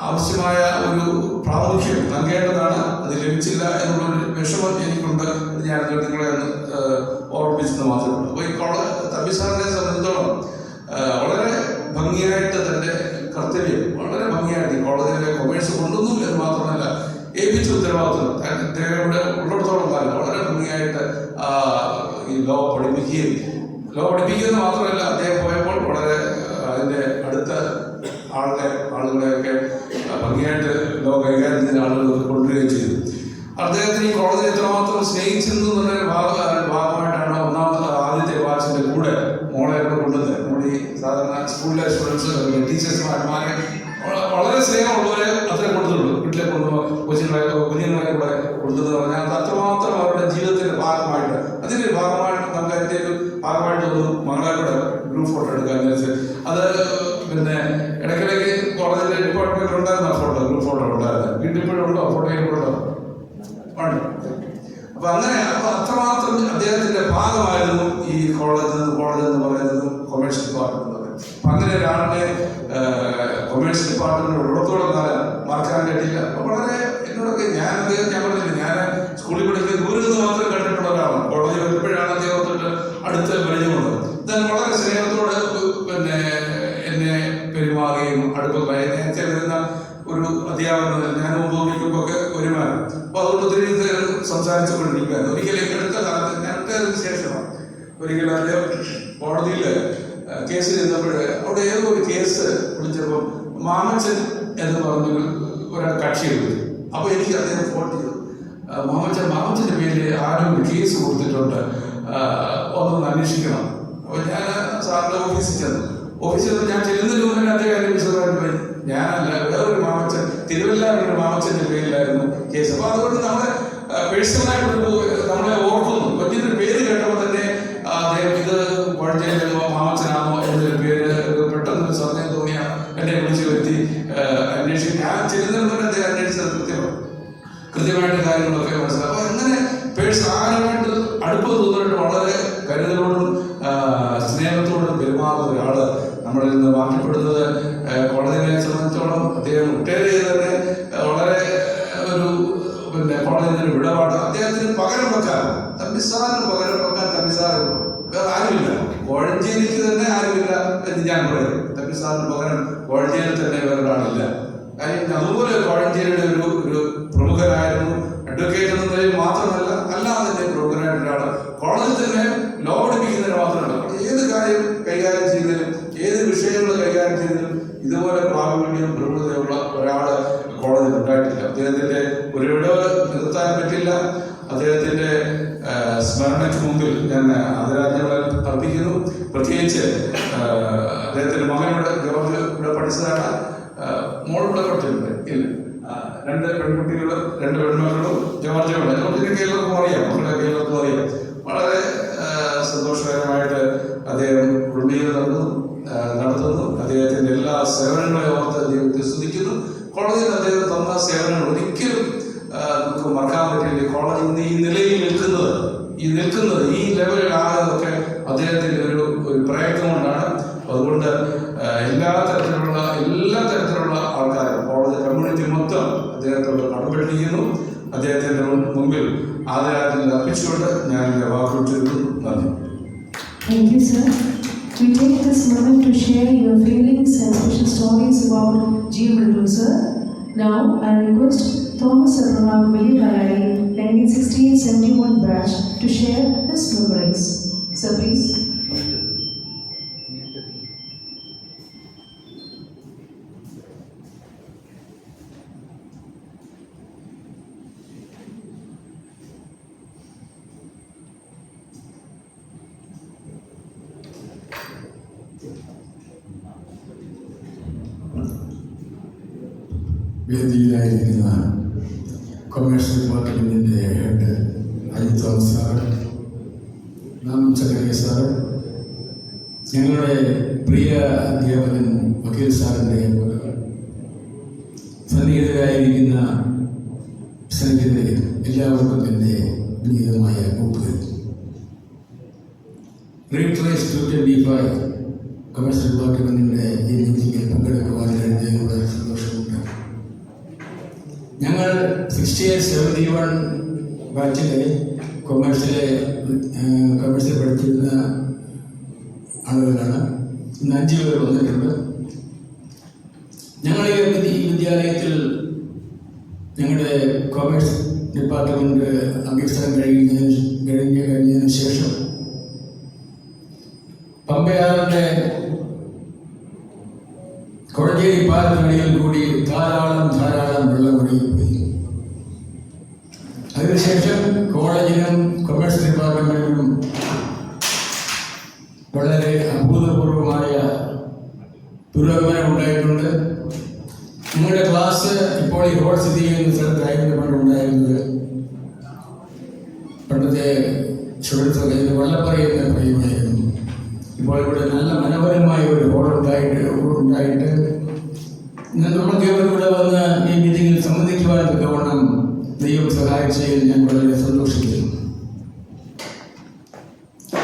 ആവശ്യമായ ഒരു പ്രാമുഖ്യം നൽകേണ്ടതാണ്. അത് ലഭിച്ചില്ല എന്നുള്ളൊരു വിഷമം എനിക്കുണ്ട്. ഞാൻ നിങ്ങളെ ഒന്ന് ഓർമ്മിച്ചെന്ന് മാത്രമേ. അപ്പോൾ ഈ തമ്പിസാറിനെ സംബന്ധിച്ചിടത്തോളം വളരെ ഭംഗിയായിട്ട് തൻ്റെ കർത്തവ്യം വളരെ ഭംഗിയായിട്ട് കോളേജിലെ കൊമേഴ്സ് കൊണ്ടുവന്നു എന്ന് മാത്രമല്ല ഏൽപ്പിച്ച ഉത്തരവാദിത്വം അദ്ദേഹം ഇവിടെ ഉള്ളിടത്തോളം കാലം വളരെ ഭംഗിയായിട്ട് ഈ ലോ പഠിപ്പിക്കുന്നത് മാത്രമല്ല അദ്ദേഹം പോയപ്പോൾ വളരെ അതിൻ്റെ അടുത്ത ആളുകളെയൊക്കെ ഭംഗിയായിട്ട് ലോ കൈകാര്യം ചെയ്യുന്ന ആളുകളൊക്കെ കൊണ്ടുവരികയും ചെയ്തു. അദ്ദേഹത്തിന് ഈ കോളേജിൽ എത്രമാത്രം സ്നേഹിച്ചിരുന്നു എന്നുള്ളൊരു ഭാഗമായിട്ടാണ് ആദ്യത്തെ ബാച്ചിൻ്റെ കൂടെ മോളെ കൂടെ കൊണ്ടുവന്നത്. നമ്മുടെ ഈ സാധാരണ സ്കൂളിലെ സ്റ്റുഡൻസ് ടീച്ചേഴ്സുമാരെ വളരെ സ്നേഹമുള്ളവരെ അത്രേ കൊടുത്തുള്ളൂ. വീട്ടിലെ കുഞ്ഞുങ്ങളെ കൂടെ കൊടുത്തത് പറഞ്ഞാൽ അത് അത്രമാത്രം അവരുടെ ജീവിതത്തിന്റെ ഭാഗമായിട്ട് അതിൻ്റെ ഭാഗമായിട്ട് നമുക്ക് അതിൻ്റെ ഒരു ഭാഗമായിട്ട് ഒരു മകളെ കൂടെ ഗ്രൂപ്പ് ഫോട്ടോ എടുക്കാൻ വിചാരിച്ച് അത് പിന്നെ ഇടയ്ക്കിടയ്ക്ക് കോളേജിലെ ഡിപ്പാർട്ട്മെന്റ് ഉണ്ടായിരുന്ന ഗ്രൂപ്പ് ഫോട്ടോ ഉണ്ടായിരുന്നു. വീട്ടിൽ ഇപ്പോഴും ഉണ്ടോ? ഫോട്ടോ ഉണ്ടോ? ഉണ്ട്. അപ്പൊ അങ്ങനെ അത്രമാത്രം അദ്ദേഹത്തിന്റെ ഭാഗമായിരുന്നു ഈ കോളേജ് എന്ന് പറയുന്നതും കൊമേഴ്സ് ഡിപ്പാർട്ട്മെന്റ് എന്ന് പറയുന്നത്. അപ്പൊ അങ്ങനെ ഒരാളുടെ കൊമേഴ്സ് ഡിപ്പാർട്ട്മെന്റ് ഉള്ളത്തോളം കാലം മറക്കാൻ പറ്റില്ല. അപ്പൊ വളരെ എന്നോടൊക്കെ ഞാൻ പറഞ്ഞില്ല, ഞാൻ സ്കൂളിൽ പഠിക്കുന്ന ദൂരെ നിന്ന് മാത്രം കണ്ടിട്ടുള്ള ഒരാളാണ്. കോളേജിൽ വരുമ്പോഴാണ് അദ്ദേഹത്തോട്ട് അടുത്ത പരിചയമുള്ളത്. എന്നാൽ വളരെ സ്നേഹത്തോടെ പിന്നെ എന്നെ പെരുമാറുകയും അടുപ്പമായി നേരത്തെ വരുന്ന ഒരു അധ്യാപകർ ഞാൻ ഉപയോഗിക്കുമ്പോൾ ഒക്കെ ഒരുമാനം. അപ്പൊ അതുകൊണ്ട് ഒത്തിരി സംസാരിച്ചുകൊണ്ടിരിക്കുകയായിരുന്നു. ഒരിക്കലും അടുത്ത കാലത്ത് ഞാനത്തെ ശേഷമാണ് ഒരിക്കലും അദ്ദേഹം കോടതിയിൽ കേസ് ചെന്നപ്പോൾ അവിടെ ഏതോ ഒരു കേസ് വിളിച്ചപ്പോൾ മാമച്ചൻ എന്ന് പറഞ്ഞ ഒരാൾ കക്ഷി വിളിച്ചു. അപ്പോൾ എനിക്ക് അദ്ദേഹം ഫോൺ ചെയ്തു, മാമച്ചൻ്റെ പേരിൽ ആരും ഒരു കേസ് കൊടുത്തിട്ടുണ്ട്, ഒന്നൊന്ന് അന്വേഷിക്കണം. അപ്പോൾ ഞാൻ സാറിൻ്റെ ഓഫീസിൽ ചെന്നു ഞാൻ ചെല്ലുന്നതിന് മുന്നേ അദ്ദേഹം എന്നെ വിശദമായിട്ട് പോയി. ഞാനല്ല, വേറൊരു മാമച്ചൻ, തിരുവല്ലാറിൻ്റെ മാമച്ചൻ്റെ പേരിലായിരുന്നു കേസ്. അപ്പോൾ അതുകൊണ്ട് നമ്മളെ പേഴ്സണലായിട്ട് നമ്മളെ ഓർക്കുന്നു. വലിയൊരു പേര് കേട്ടപ്പോൾ തന്നെ അദ്ദേഹം ഇത് വഴഞ്ചേരി മാമച്ചനാണോ എന്നൊരു പേര് പെട്ടെന്നൊരു സമയം തോന്നിയ എന്നെ വിളിച്ചു വരുത്തി അന്വേഷിക്കും. ഞാൻ ചെല്ലുന്നതിന് മുന്നേ അദ്ദേഹം അന്വേഷിച്ചത് കൃത്യമായിട്ട് കാര്യങ്ങളൊക്കെ മനസ്സിലാക്കും. അപ്പോൾ അങ്ങനെ ആരുമായിട്ട് അടുപ്പം തോന്നിയിട്ട് വളരെ കരുതലോടും സ്നേഹത്തോടും പെരുമാറുന്ന ഒരാള് നമ്മളിൽ നിന്ന് മാറ്റപ്പെടുന്നത് കോളേജിനെ സംബന്ധിച്ചോളം അദ്ദേഹം റിട്ടയർ ചെയ്ത് തന്നെ വളരെ ഒരു പിന്നെ കോളേജിൽ നിന്ന് വിടപാട്. അദ്ദേഹത്തിന് പകരം വെക്കാൻ തമ്പിസാറിന് പകരം വെക്കാൻ തമ്പിസാറുള്ളൂ, വേറെ ആരുമില്ല. കോഴഞ്ചേരിക്ക് തന്നെ ആരുമില്ല എന്ന് ഞാൻ പറയും. തമ്പിസാറിന് പകരം കോഴഞ്ചേരിയിൽ തന്നെ വേറൊരാളില്ല. കാര്യം അതുപോലെ കോഴഞ്ചേരിയുടെ ഒരു പ്രമുഖനായിരുന്നു. അഡ്വക്കേറ്റ് എന്ന നിലയിൽ മാത്രമല്ല, അല്ലാതെ തന്നെ പ്രമുഖനായിട്ട് ഒരാൾ. കോളേജിൽ തന്നെ ലോ പഠിപ്പിക്കുന്നതിന് മാത്രമല്ല, ഏത് കാര്യം കൈകാര്യം ചെയ്യുന്നതിനും ഏത് വിഷയങ്ങൾ കൈകാര്യം ചെയ്യുന്നതിനും ഇതുപോലെ പ്രാവീണ്യം പ്രമുഖതയുള്ള ഒരാൾ കോളേജിൽ ഉണ്ടായിട്ടില്ല. അദ്ദേഹത്തിന്റെ ഒരു വിടവ് നിർത്താൻ പറ്റില്ല. അദ്ദേഹത്തിന്റെ സ്മരണയ്ക്ക് മുമ്പിൽ ഞാൻ ആദരാഞ്ജലികൾ അർപ്പിക്കുന്നു. പ്രത്യേകിച്ച് അദ്ദേഹത്തിന്റെ മകനോട് ജോർജ് ഇവിടെ പഠിച്ചതാണ്. മോളിവിടെ പഠിച്ചിട്ടുണ്ട് ഇല്ല, 2 പെൺകുട്ടികളും 2 പെൺമക്കളും ജോർജിനെ കേരളത്തിലും അറിയാം, മക്കളെ കേരളത്തിലും അറിയാം. വളരെ സന്തോഷകരമായിട്ട് അദ്ദേഹം കുടുംബീയം നടത്തുന്നു. അദ്ദേഹത്തിന്റെ എല്ലാ സേവനങ്ങളെ ഓർത്ത് ദൈവത്തെ സ്തുതിക്കുന്നു. കോളേജിൽ അദ്ദേഹം തന്ന സേവനങ്ങൾ ഒരിക്കലും നമുക്ക് മറക്കാൻ പറ്റില്ല. കോളേജ് ഇന്ന് ഈ നിലയിൽ നിൽക്കുന്നത് ഈ ലെവലിലാകുന്നതൊക്കെ അദ്ദേഹത്തിന്റെ ഒരു പ്രയത്നം കൊണ്ടാണ്. അതുകൊണ്ട് എല്ലാ തരത്തിലുള്ള ആൾക്കാരും കോളേജ് കമ്മ്യൂണിറ്റി മൊത്തം അദ്ദേഹത്തോട് കടപ്പെട്ടിരിക്കുന്നു. അദ്ദേഹത്തിന്റെ മുമ്പിൽ ആദരാഞ്ജലി അർപ്പിച്ചുകൊണ്ട് ഞാൻ എൻ്റെ വാക്കുകൾ ചുരുക്കുന്നു. നന്ദി. Thank you, sir. We take this moment to share your feelings and special stories about G. Mridul, sir. Now, I request Thomas Abraham William Raj to share his memories. Sir, please. വേദിയിലായിരിക്കുന്ന commerce ഡിപ്പാർട്ട്മെൻറ്റിൻ്റെ head Ajith Thomas sir, നാം Chakravarthy sir, ഞങ്ങളുടെ പ്രിയ അധ്യാപകൻ വക്കീൽ സാറിൻ്റെ സന്നിഹിതരായിരിക്കുന്ന സ്നേഹിതരെ എല്ലാവർക്കും എൻ്റെ വിനീതമായ കൂട്ടുകൾ. റീട്രേസ് 225 കൊമേഴ്സ് ഡിപ്പാർട്ട്മെൻറ്റിൻ്റെ ഈ മീറ്റിംഗിൽ പങ്കെടുക്കുവാൻ കഴിഞ്ഞതിനുള്ള സന്തോഷമുണ്ട്. ഞങ്ങൾ 68-71 ബാച്ചിലെ കൊമേഴ്സിൽ പഠിച്ചിരുന്ന ആളുകളാണ്. ഇന്ന് 5 പേർ വന്നിട്ടുണ്ട്. ഞങ്ങൾ ഈ വിദ്യാലയത്തിൽ ഞങ്ങളുടെ കൊമേഴ്സ് ഡിപ്പാർട്ട്മെൻറ്റ് അഭ്യസനം കഴിഞ്ഞതിന് ശേഷം പമ്പയാറിൻ്റെ കൊഴഞ്ചേരി പാലത്തിനടിയിൽ കൂടി ധാരാളം വെള്ളം ഒഴുകിപ്പോയി. അതിനുശേഷം കോളേജിനും കൊമേഴ്സ് ഡിപ്പാർട്ട്മെന്റിനും വളരെ അഭൂതപൂർവമായ പുരോഗമനം ഉണ്ടായിട്ടുണ്ട്. നിങ്ങളുടെ ക്ലാസ് ഇപ്പോൾ ഈ ഹോൾ സ്ഥിതി ചെയ്യുന്ന സ്ഥലത്തായിരുന്നു പണ്ടുണ്ടായിരുന്നത്. പണ്ടത്തെ ചുഴത്തൊക്കെ വള്ളപ്പറ എന്ന് പറയുമായിരുന്നു. ഇപ്പോൾ ഇവിടെ നല്ല മനോഹരമായ ഒരു ഹോൾ ഉണ്ടായിട്ട് നമുക്ക് ഇവിടെ വന്ന് ഈ മീറ്റിംഗിൽ സംബന്ധിക്കുവാൻ തക്കവണ്ണം ദൈവം സഹായിച്ചതിൽ ഞാൻ വളരെ സന്തോഷിക്കുന്നു.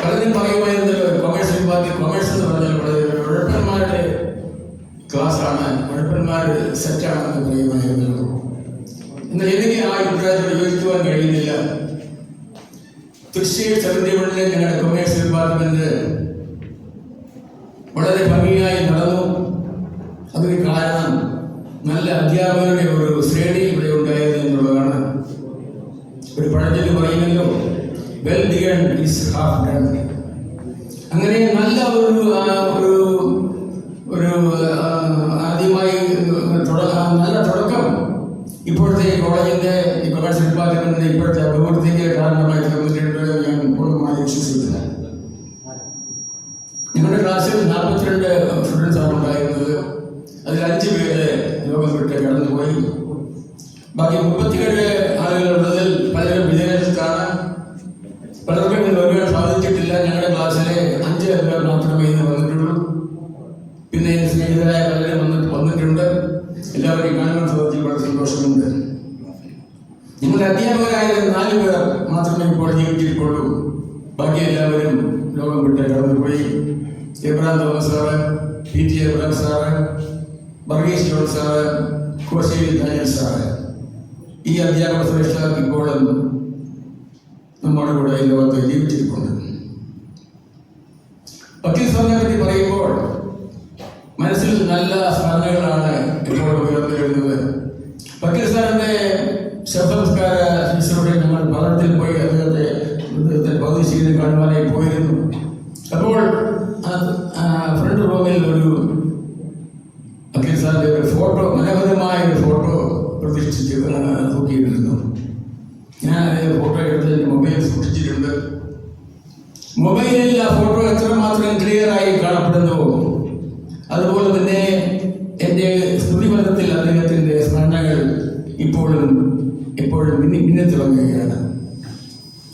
പലരും പറയുമായിരുന്നല്ലോ കൊമേഴ്സ് എന്ന് പറഞ്ഞാൽ വളരെ ഉഴപ്പന്മാരുടെ ക്ലാസ്സാണ്, ഉഴപ്പന്മാർ സെറ്റാണെന്ന് പറയുമായിരുന്നല്ലോ. എന്നാൽ എനിക്ക് ആ അഭിപ്രായത്തോട് യോജിക്കുവാൻ കഴിയുന്നില്ല. തൃശ്ശൂർ 71 ഞങ്ങളുടെ കൊമേഴ്സ് ഡിപ്പാർട്ട്മെന്റ് വളരെ ഭംഗിയായി നടന്നു. അതിന് കാരണം നല്ല അധ്യാപകരുടെ ഒരു ശ്രേണി ഇവിടെ ഉണ്ടായിരുന്നു എന്നുള്ളതാണ്. ഒരു പഴഞ്ചൊല്ല് പറയുമല്ലോ, well begun is half done. അങ്ങനെ നല്ല ഒരു ആദ്യമായി നല്ല തുടക്കം ഇപ്പോഴത്തെ കോളേജിന്റെ കൊമേഴ്സ് ഡിപ്പാർട്ട്മെന്റിന്റെ ഇപ്പോഴത്തെ അഭിവൃദ്ധിക്ക് കാരണമായി തീർന്നിട്ടുണ്ട് ഞാൻ പൂർണ്ണമായി വിശ്വസിക്കുന്നില്ല. ഞങ്ങളുടെ ക്ലാസ്സിൽ 42 സ്റ്റുഡൻസ് ആണ് ഉണ്ടായിരുന്നത്. അതിൽ 5 പേര് ലോകം വിട്ട് കടന്നുപോയി. ബാക്കി 37 ആളുകളുള്ളതിൽ പലരും വിദേശത്താണ്. പലർക്കും ഇത് വരുവാൻ സാധിച്ചിട്ടില്ല. ഞങ്ങളുടെ ക്ലാസ്സിലെ 5 പേർ മാത്രമേ ഇന്ന് വന്നിട്ടുള്ളൂ. പിന്നെ സ്നേഹിതരായ പലരും വന്നിട്ടുണ്ട്. എല്ലാവരെയും കാണുവാൻ സാധിച്ചു. വളരെ സന്തോഷമുണ്ട്. ഞങ്ങളുടെ അധ്യാപകരായ 4 പേർ മാത്രമേ ഇപ്പോൾ ജീവിച്ചിരിക്കുള്ളൂ. ബാക്കി എല്ലാവരും ലോകം വിട്ട് കടന്നുപോയി. Abraham Thomas sir, PT Abraham sir, Varghese John sir, Kosheri Daniel sir, ഈ അധ്യാപക ശ്രേഷ്ഠ ഇപ്പോഴും നമ്മുടെ കൂടെ ഈ ലോകത്ത് ജീവിച്ചിരിപ്പുണ്ട്. വക്കീൽ സാറിനെ പറ്റി പറയുമ്പോൾ മനസ്സിൽ നല്ല സ്മരണകളാണ് ഇപ്പോൾ ഉയർന്നു വരുന്നത്. വക്കീൽ സാറിന്റെ ശവസംസ്കാര ശുശ്രൂഷ ഞങ്ങൾ ഭവനത്തിൽ പോയി അദ്ദേഹത്തെ ഭൗതികശരീരം കാണുവാനായി പോയിരുന്നു. അപ്പോൾ ഫ്രണ്ട് റൂമിൽ ഒരു വക്കീൽ സാറിന്റെ ഒരു ഫോട്ടോ, മനോഹരമായ ഒരു ഫോട്ടോ പ്രതിഷ്ഠിച്ച് നോക്കിയിട്ടിരുന്നു. ഞാൻ ഫോട്ടോ എടുത്ത് മൊബൈൽ സൂക്ഷിച്ചിട്ടുണ്ട്. മൊബൈലിൽ ആ ഫോട്ടോ എത്രമാത്രം ക്ലിയർ ആയി കാണപ്പെടുന്നുവോ അതുപോലെ തന്നെ എൻ്റെ സ്മൃതിപഥത്തിൽ അദ്ദേഹത്തിൻ്റെ സ്മരണകൾ ഇപ്പോഴും മിന്നിത്തിളങ്ങുകയാണ്.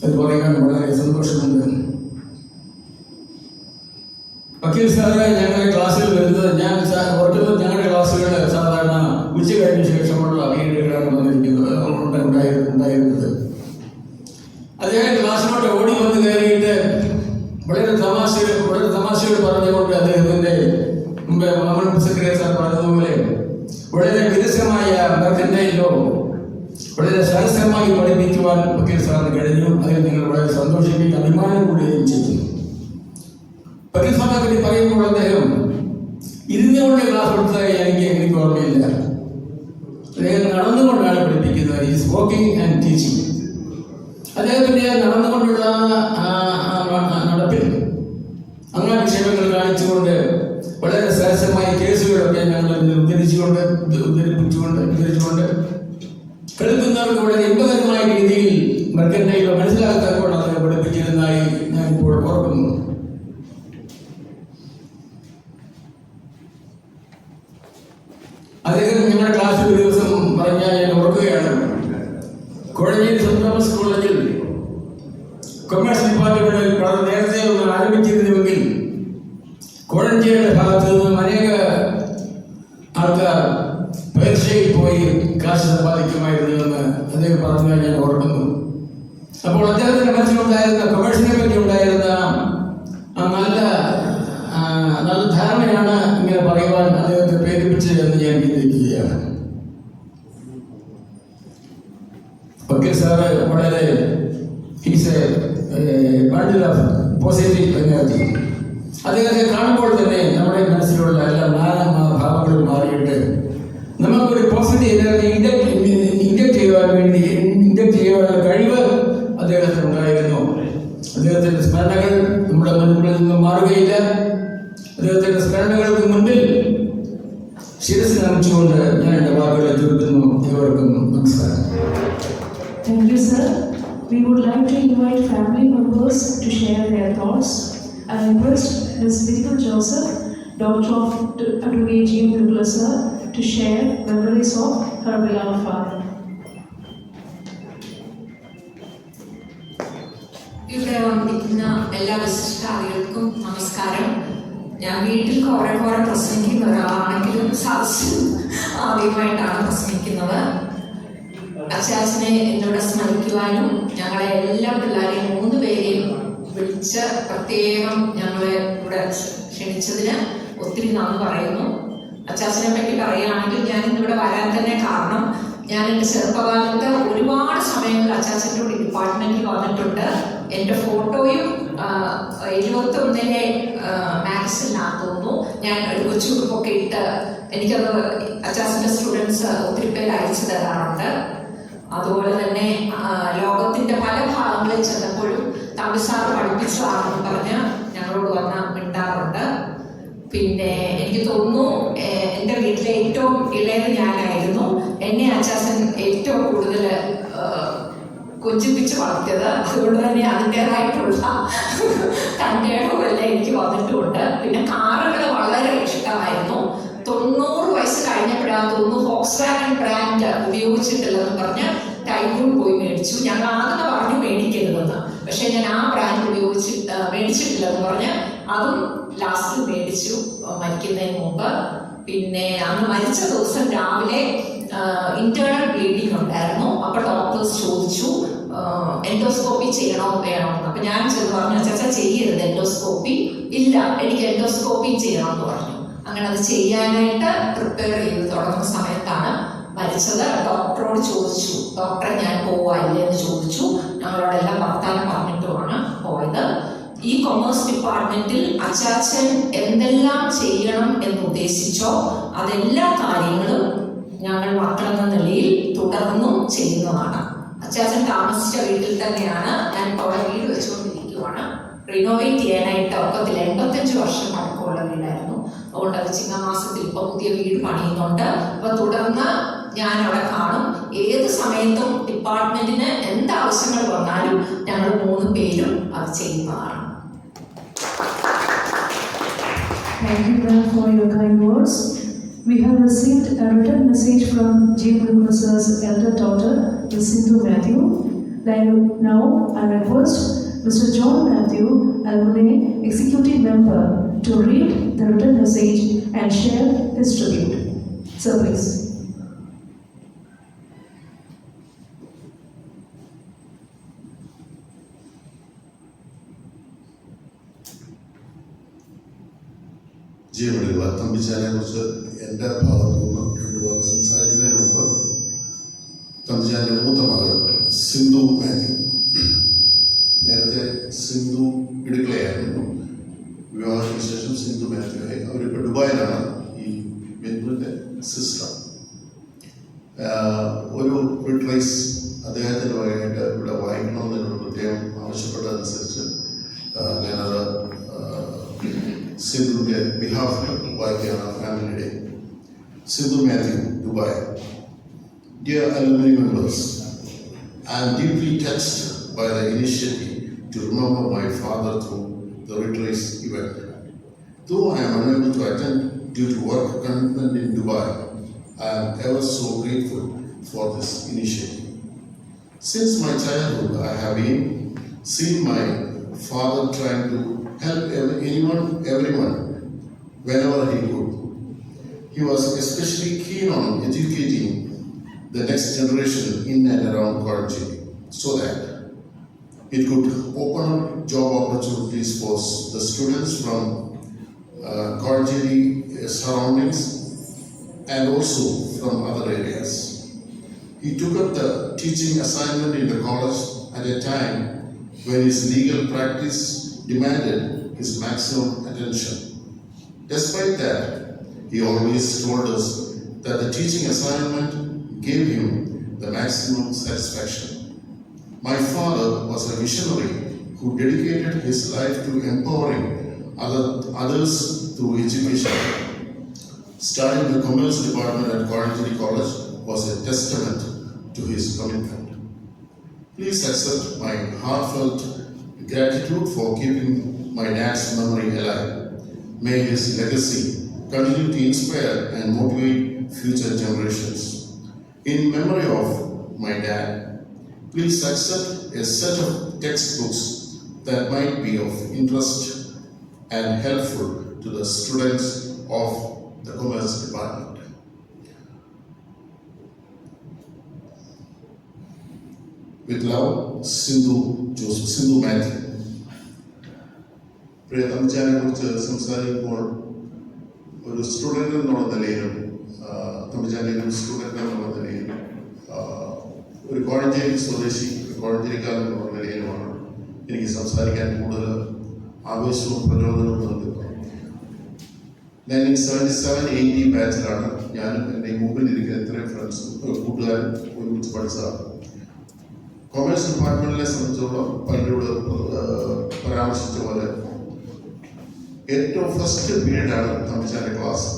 അത് പറയാൻ വളരെ സന്തോഷമുണ്ട്. വക്കീൽ സാറ് ഞങ്ങളുടെ ക്ലാസ്സിൽ വരുന്നത് ഞാൻ ഓർക്കുന്നത് ഞങ്ങളുടെ ക്ലാസ്സുകൾ സാധാരണ ഉച്ച കഴിഞ്ഞ ശേഷമുള്ള വീടുകളാണ് ഉണ്ടായിരുന്നത്. അദ്ദേഹം ക്ലാസ്സിലോട്ട് ഓടി വന്ന് കയറിയിട്ട് വളരെ തമാശയോട് പറഞ്ഞുകൊണ്ട് അദ്ദേഹത്തിൻ്റെ മുമ്പ് മുഹമ്മദ് സെക്രട്ടറി സാർ പറഞ്ഞതുപോലെ വളരെ വിരസമായ മെർക്കന്റൈലോ വളരെ സരസമായി പഠിപ്പിക്കുവാൻ വക്കീൽ സാറിന് കഴിഞ്ഞു. അതിൽ നിങ്ങൾ വളരെ സന്തോഷിക്കുകയും അഭിമാനം കൂടുകയും ചെയ്യുന്നു. വക്കീൽ സാറിനെ പറ്റി പറയുമ്പോൾ അദ്ദേഹം ഇരുന്നുകൊണ്ട് ക്ലാസ് കൊടുത്തതായി എനിക്ക് ഓർമ്മയില്ല. അദ്ദേഹം നടന്നുകൊണ്ടാണ് പഠിപ്പിക്കുന്നത്. Is walking and teaching. അദ്ദേഹത്തിൻ്റെ നടന്നുകൊണ്ടുള്ള നടപ്പിൽ അങ്ങനെ വിഷയങ്ങൾ കാണിച്ചുകൊണ്ട് വളരെ സരസമായ കേസുകളൊക്കെ ഞങ്ങൾ ഉദ്ധരിച്ചുകൊണ്ട് കേൾക്കുന്നവർക്ക് വളരെ ഇമ്പകരമായ രീതിയിൽ മെർക്കന്റൈൽ മനസ്സിലാക്കാത്തപ്പോൾ അതിനെ പഠിപ്പിച്ചിരുന്നതായി ഞാൻ ഇപ്പോൾ ഓർക്കുന്നു. അദ്ദേഹം ഞങ്ങളുടെ ക്ലാസ്സിൽ ഒരു ദിവസം പറഞ്ഞാൽ ഞാൻ ഓർക്കുകയാണ്. കോഴഞ്ചേരി സെന്റ് തോമസ് കോളേജിൽ കൊമേഴ്സ് ഡിപ്പാർട്ട്മെന്റിൽ വളരെ നേരത്തെ ഒന്ന് ആരംഭിച്ചിരുന്നുവെങ്കിൽ കോഴഞ്ചേരിയുടെ ഭാഗത്ത് നിന്നും അനേക ആൾക്കാർ പേർഷ്യയിൽ പോയി കാശ് സമ്പാദിക്കുമായിരുന്നുവെന്ന് അദ്ദേഹം പറഞ്ഞാൽ ഞാൻ ഓർക്കുന്നു. അപ്പോൾ അദ്ദേഹത്തിന്റെ മനസ്സിലുണ്ടായിരുന്ന കൊമേഴ്സിനെ പറ്റി ഉണ്ടായിരുന്ന നല്ല ധാരണയാണ് ഇങ്ങനെ പറയുവാൻ അദ്ദേഹത്തെ പ്രേരിപ്പിച്ചത് എന്ന് ഞാൻ ചിന്തിക്കുകയാണ്. വക്കീൽ സാറ് വളരെ ബണ്ടിൽ ഓഫ് പോസിറ്റീവ് എനർജി. അദ്ദേഹത്തെ കാണുമ്പോൾ തന്നെ നമ്മുടെ മനസ്സിലുള്ള എല്ലാ ഭാവങ്ങളും മാറിയിട്ട് നമുക്കൊരു പോസിറ്റീവ് എനർജി ഇൻജക്ട് ചെയ്യാനുള്ള കഴിവ് അദ്ദേഹത്തിന് ഉണ്ടായിരുന്നു. അദ്ദേഹത്തിൻ്റെ സ്മരണകൾ നമ്മുടെ മുൻപിൽ നിന്നും മാറുകയില്ല. അദ്ദേഹത്തിൻ്റെ സ്മരണകൾക്ക് മുൻപിൽ ശിരസ് നമിച്ചുകൊണ്ട് ഞാൻ എൻ്റെ വാക്കുകളെ ചുരുക്കുന്നു. ഏവർക്കും നമസ്കാരം. Thank you, sir. We would like to invite family members to share their thoughts. I request Ms. Bidul Joseph, Doctor of Advocate G. Nicholas, sir, to share memories of her beloved father. ഇവിടെ വന്നിരിക്കുന്ന എല്ലാ വിശിഷ്ടാദികൾക്കും നമസ്കാരം. ഞാൻ വീട്ടിൽ കുറെ പ്രസംഗിക്കുന്ന ഒരാളാണെങ്കിലും സദസ്സിൽ ആദ്യമായിട്ടാണ് പ്രസംഗിക്കുന്നത്. അച്ചാച്ചനെ എന്നോട് സ്മരിക്കുവാനും ഞങ്ങളെ എല്ലാ പിള്ളേരെയും 3 പേരെയും വിളിച്ച് പ്രത്യേകം ഞങ്ങളെ ഇവിടെ ക്ഷണിച്ചതിന് ഒത്തിരി നന്ദി പറയുന്നു. അച്ചാച്ചനെ പറ്റി പറയുകയാണെങ്കിൽ ഞാൻ ഇന്നിവിടെ വരാൻ തന്നെ കാരണം ഞാൻ എൻ്റെ ചെറുപ്പകാലത്ത് ഒരുപാട് സമയങ്ങളിൽ അച്ചാച്ചൻ്റെ കൂടി ഡിപ്പാർട്ട്മെൻറ്റിൽ വന്നിട്ടുണ്ട്. എൻ്റെ ഫോട്ടോയും 71 മാഗസിനിലാണെന്ന് തോന്നുന്നു. ഞാൻ ഒരു കൊച്ചുടുപ്പൊക്കെ ഇട്ട് എനിക്കത് അച്ചാച്ചൻ്റെ സ്റ്റുഡൻസ് ഒത്തിരി പേര് അയച്ചു തരാറുണ്ട്. അതുപോലെ തന്നെ ലോകത്തിൻ്റെ പല ഭാഗങ്ങളിൽ ചെന്നപ്പോഴും തമിഴ്സാർ പഠിപ്പിച്ചതാണെന്ന് പറഞ്ഞ് ഞങ്ങളോട് വന്ന് മിണ്ടാറുണ്ട്. പിന്നെ എനിക്ക് തോന്നുന്നു എൻ്റെ വീട്ടിലെ ഏറ്റവും ഇളയത് ഞാനായിരുന്നു. എന്നെ അച്ചാച്ചൻ ഏറ്റവും കൂടുതൽ കൊഞ്ചിപ്പിച്ച് വളർത്തിയത്. അതുകൊണ്ട് തന്നെ അതിൻ്റേതായിട്ടുള്ള തൻ്റെ ഇടവെല്ലാം എനിക്ക് വന്നിട്ടുമുണ്ട്. പിന്നെ കാറുകൾ വളരെ ഇഷ്ടമായിരുന്നു. 90 വയസ്സ് കഴിഞ്ഞപ്പോഴാണ് തോന്നുന്നു ഫോക്സ് വാഗൺ ബ്രാൻഡ് ഉപയോഗിച്ചിട്ടില്ലെന്ന് പറഞ്ഞ് ടൈഗൂൺ പോയി മേടിച്ചു. ഞങ്ങൾ ആദ്യം പറഞ്ഞു മേടിക്കരുതെന്ന്. പക്ഷെ ഞാൻ ആ ബ്രാൻഡ് മേടിച്ചിട്ടില്ലെന്ന് പറഞ്ഞ് അതും ലാസ്റ്റ് മേടിച്ചു മരിക്കുന്നതിന് മുമ്പ്. പിന്നെ അന്ന് മരിച്ച ദിവസം രാവിലെ ഇന്റേണൽ ബ്ലീഡിങ് ഉണ്ടായിരുന്നു. അപ്പോൾ ഡോക്ടേഴ്സ് ചോദിച്ചു എൻഡോസ്കോപ്പി ചെയ്യണോ വേണോ. അപ്പൊ ഞാൻ ചെന്ന് പറഞ്ഞു അച്ചാ ചെയ്യരുത് എൻഡോസ്കോപ്പി. ഇല്ല, എനിക്ക് എൻഡോസ്കോപ്പി ചെയ്യണമെന്ന് പറഞ്ഞു. അങ്ങനെ അത് ചെയ്യാനായിട്ട് പ്രിപ്പയർ ചെയ്ത് തുടങ്ങുന്ന സമയത്താണ് മരിച്ചത്. ഡോക്ടറോട് ചോദിച്ചു, ഡോക്ടറെ ഞാൻ പോവാല്ലേ എന്ന് ചോദിച്ചു. ഞങ്ങളോടെല്ലാം വർത്താനം പറഞ്ഞിട്ടുമാണ് പോയത്. ഈ കൊമേഴ്സ് ഡിപ്പാർട്ട്മെന്റിൽ അച്ചാച്ചൻ എന്തെല്ലാം ചെയ്യണം എന്ന് ഉദ്ദേശിച്ചോ അതെല്ലാ കാര്യങ്ങളും ഞങ്ങൾ മക്കളെന്ന നിലയിൽ തുടർന്നും ചെയ്യുന്നതാണ്. അച്ചാച്ചൻ താമസിച്ച വീട്ടിൽ തന്നെയാണ് ഞാൻ അവിടെ വീട് വെച്ചുകൊണ്ടിരിക്കുകയാണ്. റിനോവേറ്റ് ചെയ്യാനായിട്ട് ഒക്കത്തിൽ 85 വർഷം പഴക്കമുള്ള വീടായിരുന്നു. അതുകൊണ്ട് അത് ചിങ്ങമാസത്തിൽ ഇപ്പൊ പുതിയ വീട് പണിയുന്നുണ്ട്. അപ്പൊ തുടർന്ന് ഞാൻ അവിടെ കാണും. ഏത് സമയത്തും ഡിപ്പാർട്ട്മെന്റിന് എന്താവശ്യങ്ങൾ വന്നാലും ഞങ്ങൾ 3 പേരും അത് ചെയ്യുന്നതാണ്. Thank you, ma'am, for your kind words. We have received a written message from G. Nicholas's elder daughter, Ms. Sindhu Matthew. Now, I request Mr. John Matthew, Alumni Executive Member, to read the written message and share his tribute. Sir, please. ജീവനുള്ള തമ്പിച്ചാനെ കുറിച്ച് എൻ്റെ ഭാഗത്തു നിന്ന് 2 വാക്ക് സംസാരിക്കുന്നതിന് മുമ്പ് തമ്പിച്ചാൻ്റെ മൂത്ത മകൾ സിന്ധു മാത്യു, നേരത്തെ സിന്ധു ഇടുക്കളയായിരുന്നു. വിവാഹത്തിന് ശേഷം സിന്ധു മാത്യു ആയി. അവരിപ്പോൾ ദുബായിലാണ്. ഈ ബിന്ദുവിൻ്റെ സിസ്റ്റർ. ഒരു റിട്രൈസ് അദ്ദേഹത്തിനുമായി ദുബായായിട്ട് ഇവിടെ വായിക്കണമെന്ന് പ്രത്യേകം ആവശ്യപ്പെട്ടതനുസരിച്ച് ഞാനത് സിന്ധുവിൻ്റെ ബിഹാഫിൽ വായിക്കുകയാണ് ഫാമിലിയുടെ. Sindhu Matthew, Dubai. Dear alumni members, I am deeply touched by the initiative to remember my father through the retreat event. Though I am unable to attend due to work commitment in Dubai, I am ever so grateful for this initiative. Since my childhood, I have seen my father trying to help everyone, whenever he could. He was especially keen on educating the next generation in and around Karachi so that it could open up job opportunities for the students from Karachi surroundings and also from other areas. He took up the teaching assignment in the college at a time when his legal practice demanded his maximum attention. Despite that, he always told us that the teaching assignment gave him the maximum satisfaction. My father was a visionary who dedicated his life to empowering others through education. Starting the commerce department at Karachi College was a testament to his commitment. Please accept my heartfelt gratitude for keeping my dad's memory alive. May his legacy continue to inspire and motivate future generations. In memory of my dad, please accept a set of textbooks that might be of interest and helpful to the students of the Commerce Department. With love, Sindhu Matthew. പ്രിയ തമിഴ്ചാനെ കുറിച്ച് സംസാരിക്കുമ്പോൾ ഒരു student എന്നുള്ള നിലയിലും തമിഴ്ചാൻ്റെ student എന്നുള്ള നിലയിലും ഒരു കോഴഞ്ചേരി സ്വദേശി കോഴഞ്ചേരിക്കാരൻ എന്നുള്ള നിലയിലുമാണ് എനിക്ക് സംസാരിക്കാൻ കൂടുതൽ ആവേശവും പ്രചോദനവും നൽകുന്നത്. 1977-80 ബാച്ചിലാണ് ഞാനും എൻ്റെ മുമ്പിലിരിക്കുന്ന ഇത്രയും ഫ്രണ്ട്സും കൂട്ടുകാരും ഒരുമിച്ച് പഠിച്ചതാണ്. കൊമേഴ്സ് ഡിപ്പാർട്ട്മെൻറ്റിനെ സംബന്ധിച്ചോളം പലരോട് പരാമർശിച്ച പോലെ ഏറ്റവും ഫസ്റ്റ് പീരീഡാണ് തമിഴ്ചാൻ്റെ ക്ലാസ്.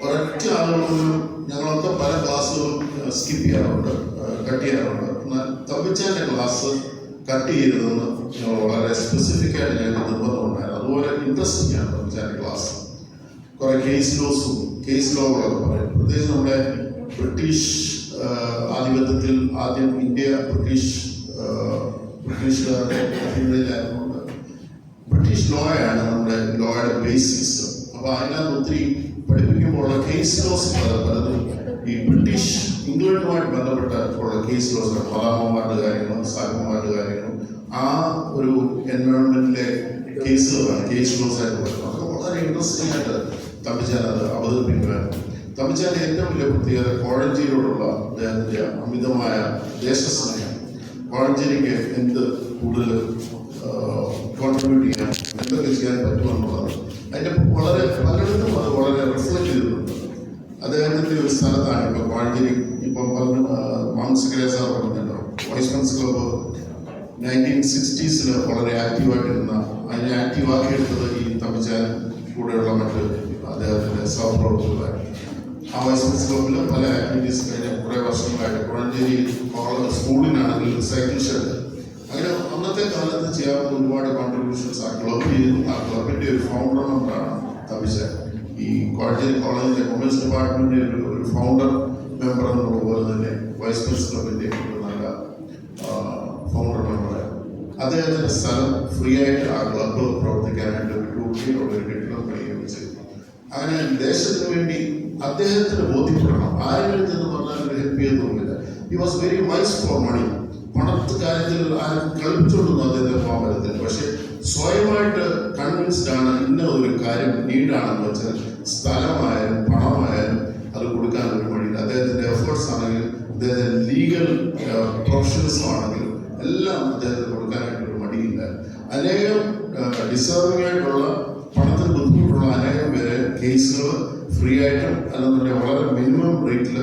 ഒരൊറ്റ ആളുകളും ഞങ്ങളൊക്കെ പല ക്ലാസ്സുകളും സ്കിപ്പ് ചെയ്യാറുണ്ട്, കട്ട് ചെയ്യാറുണ്ട്. എന്നാൽ തമിഴ്ചാൻ്റെ ക്ലാസ് കട്ട് ചെയ്തതെന്ന് ഞങ്ങൾ വളരെ സ്പെസിഫിക് ആയിട്ട് ഞങ്ങൾക്ക് നിർബന്ധമുണ്ടായിരുന്നു. അതുപോലെ ഇൻട്രസ്റ്റിംഗ് ആണ് തമിഴ്ചാൻ്റെ ക്ലാസ്. കുറേ കേസ് ലോകളൊക്കെ പറയും. പ്രത്യേകിച്ച് നമ്മുടെ ബ്രിട്ടീഷ് ആധിപത്യത്തിൽ ആദ്യം ഇന്ത്യ ബ്രിട്ടീഷുകാരുടെ അധീനതയിലായിരുന്നുകൊണ്ട് ബ്രിട്ടീഷ് ലോയാണ് നമ്മുടെ ലോയുടെ ബേസിക്സ്. അപ്പോൾ അതിനകത്ത് ഒത്തിരി പഠിപ്പിക്കുമ്പോഴുള്ള കേസ് ലോസ് പലതും ഈ ബ്രിട്ടീഷ് ഇംഗ്ലണ്ടുമായിട്ട് ബന്ധപ്പെട്ട ഉള്ള കേസ് ലോസ്, മദാമ്മമാരുടെ കാര്യങ്ങളും സാഹിബന്മാരുടെ കാര്യങ്ങളും ആ ഒരു എൻവയോൺമെന്റിലെ കേസുകളാണ് കേസ് ലോസ് ആയിട്ട് പറയുന്നത്. അതൊക്കെ വളരെ ഇൻട്രസ്റ്റിംഗ് ആയിട്ട് തമിഴ്ചാൻ അത് അവതരിപ്പിക്കുവാനും തമിഴ്ചാൻ്റെ ഏറ്റവും വലിയ പ്രത്യേകത കോഴഞ്ചേരിയോടുള്ള അദ്ദേഹത്തിൻ്റെ അമിതമായ ദേശസ്നേഹം. കോഴഞ്ചേരിക്ക് എന്ത് കൂടുതൽ കോൺട്രിബ്യൂട്ട് ചെയ്യാൻ എന്തൊക്കെ ചെയ്യാൻ പറ്റുമെന്നുള്ളത് അതിൻ്റെ വളരെ പലയിടത്തും അത് വളരെ റിഫ്ലക്ട് ചെയ്തിട്ടുണ്ട്. അദ്ദേഹത്തിൻ്റെ ഒരു സ്ഥലത്താണ് ഇപ്പോൾ കോഴഞ്ചേരി ഇപ്പം മാംസകര സാർ പറഞ്ഞല്ലോ, വൈസ് ഫ്രണ്ട്സ് ക്ലബ്ബ് 1960s വളരെ ആക്റ്റീവായിട്ടിരുന്ന അതിനെ ആക്റ്റീവാക്കിയെടുത്തത് ഈ തമിഴ്ചാൻ കൂടെയുള്ള മറ്റ് അദ്ദേഹത്തിൻ്റെ സഹപ്രവർത്തകരാണ്. ആ വൈസ് ഫ്രണ്ട്സ് ക്ലബ്ബിൽ പല ആക്ടിവിറ്റീസ് കഴിഞ്ഞ കുറേ വർഷങ്ങളായിട്ട് കോഴഞ്ചേരി സ്കൂളിനാണെങ്കിൽ സൈക്കിൾ ഷെഡ് അങ്ങനെ അന്നത്തെ കാലത്ത് ചെയ്യാവുന്ന ഒരുപാട് കോൺട്രിബ്യൂഷൻസ് ആ ക്ലബ് ചെയ്തു. ആ ക്ലബിൻ്റെ ഒരു ഫൗണ്ടർ മെമ്പറാണ് തമിഴ്ചാൻ. ഈ കോഴഞ്ചേരി കോളേജിലെ കൊമേഴ്സ് ഡിപ്പാർട്ട്മെൻറ്റിൻ്റെ ഒരു ഫൗണ്ടർ മെമ്പർ എന്നുള്ള പോലെ തന്നെ വൈസ് ഫ്രണ്ട്സ് ക്ലബിൻ്റെ ഒരു നല്ല ഫൗണ്ടർ മെമ്പറായിരുന്നു. അദ്ദേഹത്തിൻ്റെ സ്ഥലം ഫ്രീ ആയിട്ട് ആ ക്ലബ്ബ് പ്രവർത്തിക്കാനായിട്ട് ഒരു കെട്ടിടം പണിയുകയും ചെയ്തു. അങ്ങനെ ദേശത്തിന് വേണ്ടി അദ്ദേഹത്തിന് ബോധ്യപ്പെടണം. ആരെങ്കിലും ചെന്ന് പറഞ്ഞാൽ ഒരു ഹെൽപ്പ് ചെയ്തൊന്നുമില്ല. He was very wise for money. പണത്ത് കാര്യത്തിൽ ആരും കളിപ്പിച്ചുകൊണ്ടൊന്നും അദ്ദേഹത്തെ പോകാൻ പറ്റത്തില്ല. പക്ഷെ സ്വയമായിട്ട് കൺവിൻസ്ഡ് ആണ് ഇന്ന ഒരു കാര്യം നീഡാണെന്ന് വെച്ചാൽ സ്ഥലമായാലും പണമായാലും അത് കൊടുക്കാൻ ഒരു വഴിയില്ല. അദ്ദേഹത്തിൻ്റെ എഫേർട്സ് ആണെങ്കിലും അദ്ദേഹത്തിൻ്റെ ലീഗൽ പ്രൊഫഷൻസും ആണെങ്കിലും എല്ലാം അദ്ദേഹത്തിന് കൊടുക്കാനായിട്ടൊരു മടിയില്ല. അനേകം ഡിസേർവിംഗ് ആയിട്ടുള്ള പണത്തിന് ബുദ്ധിമുട്ടുള്ള അനേകം പേരെ കേസുകൾ ഫ്രീ ആയിട്ടും അല്ലെന്നുണ്ടെങ്കിൽ വളരെ മിനിമം റേറ്റിൽ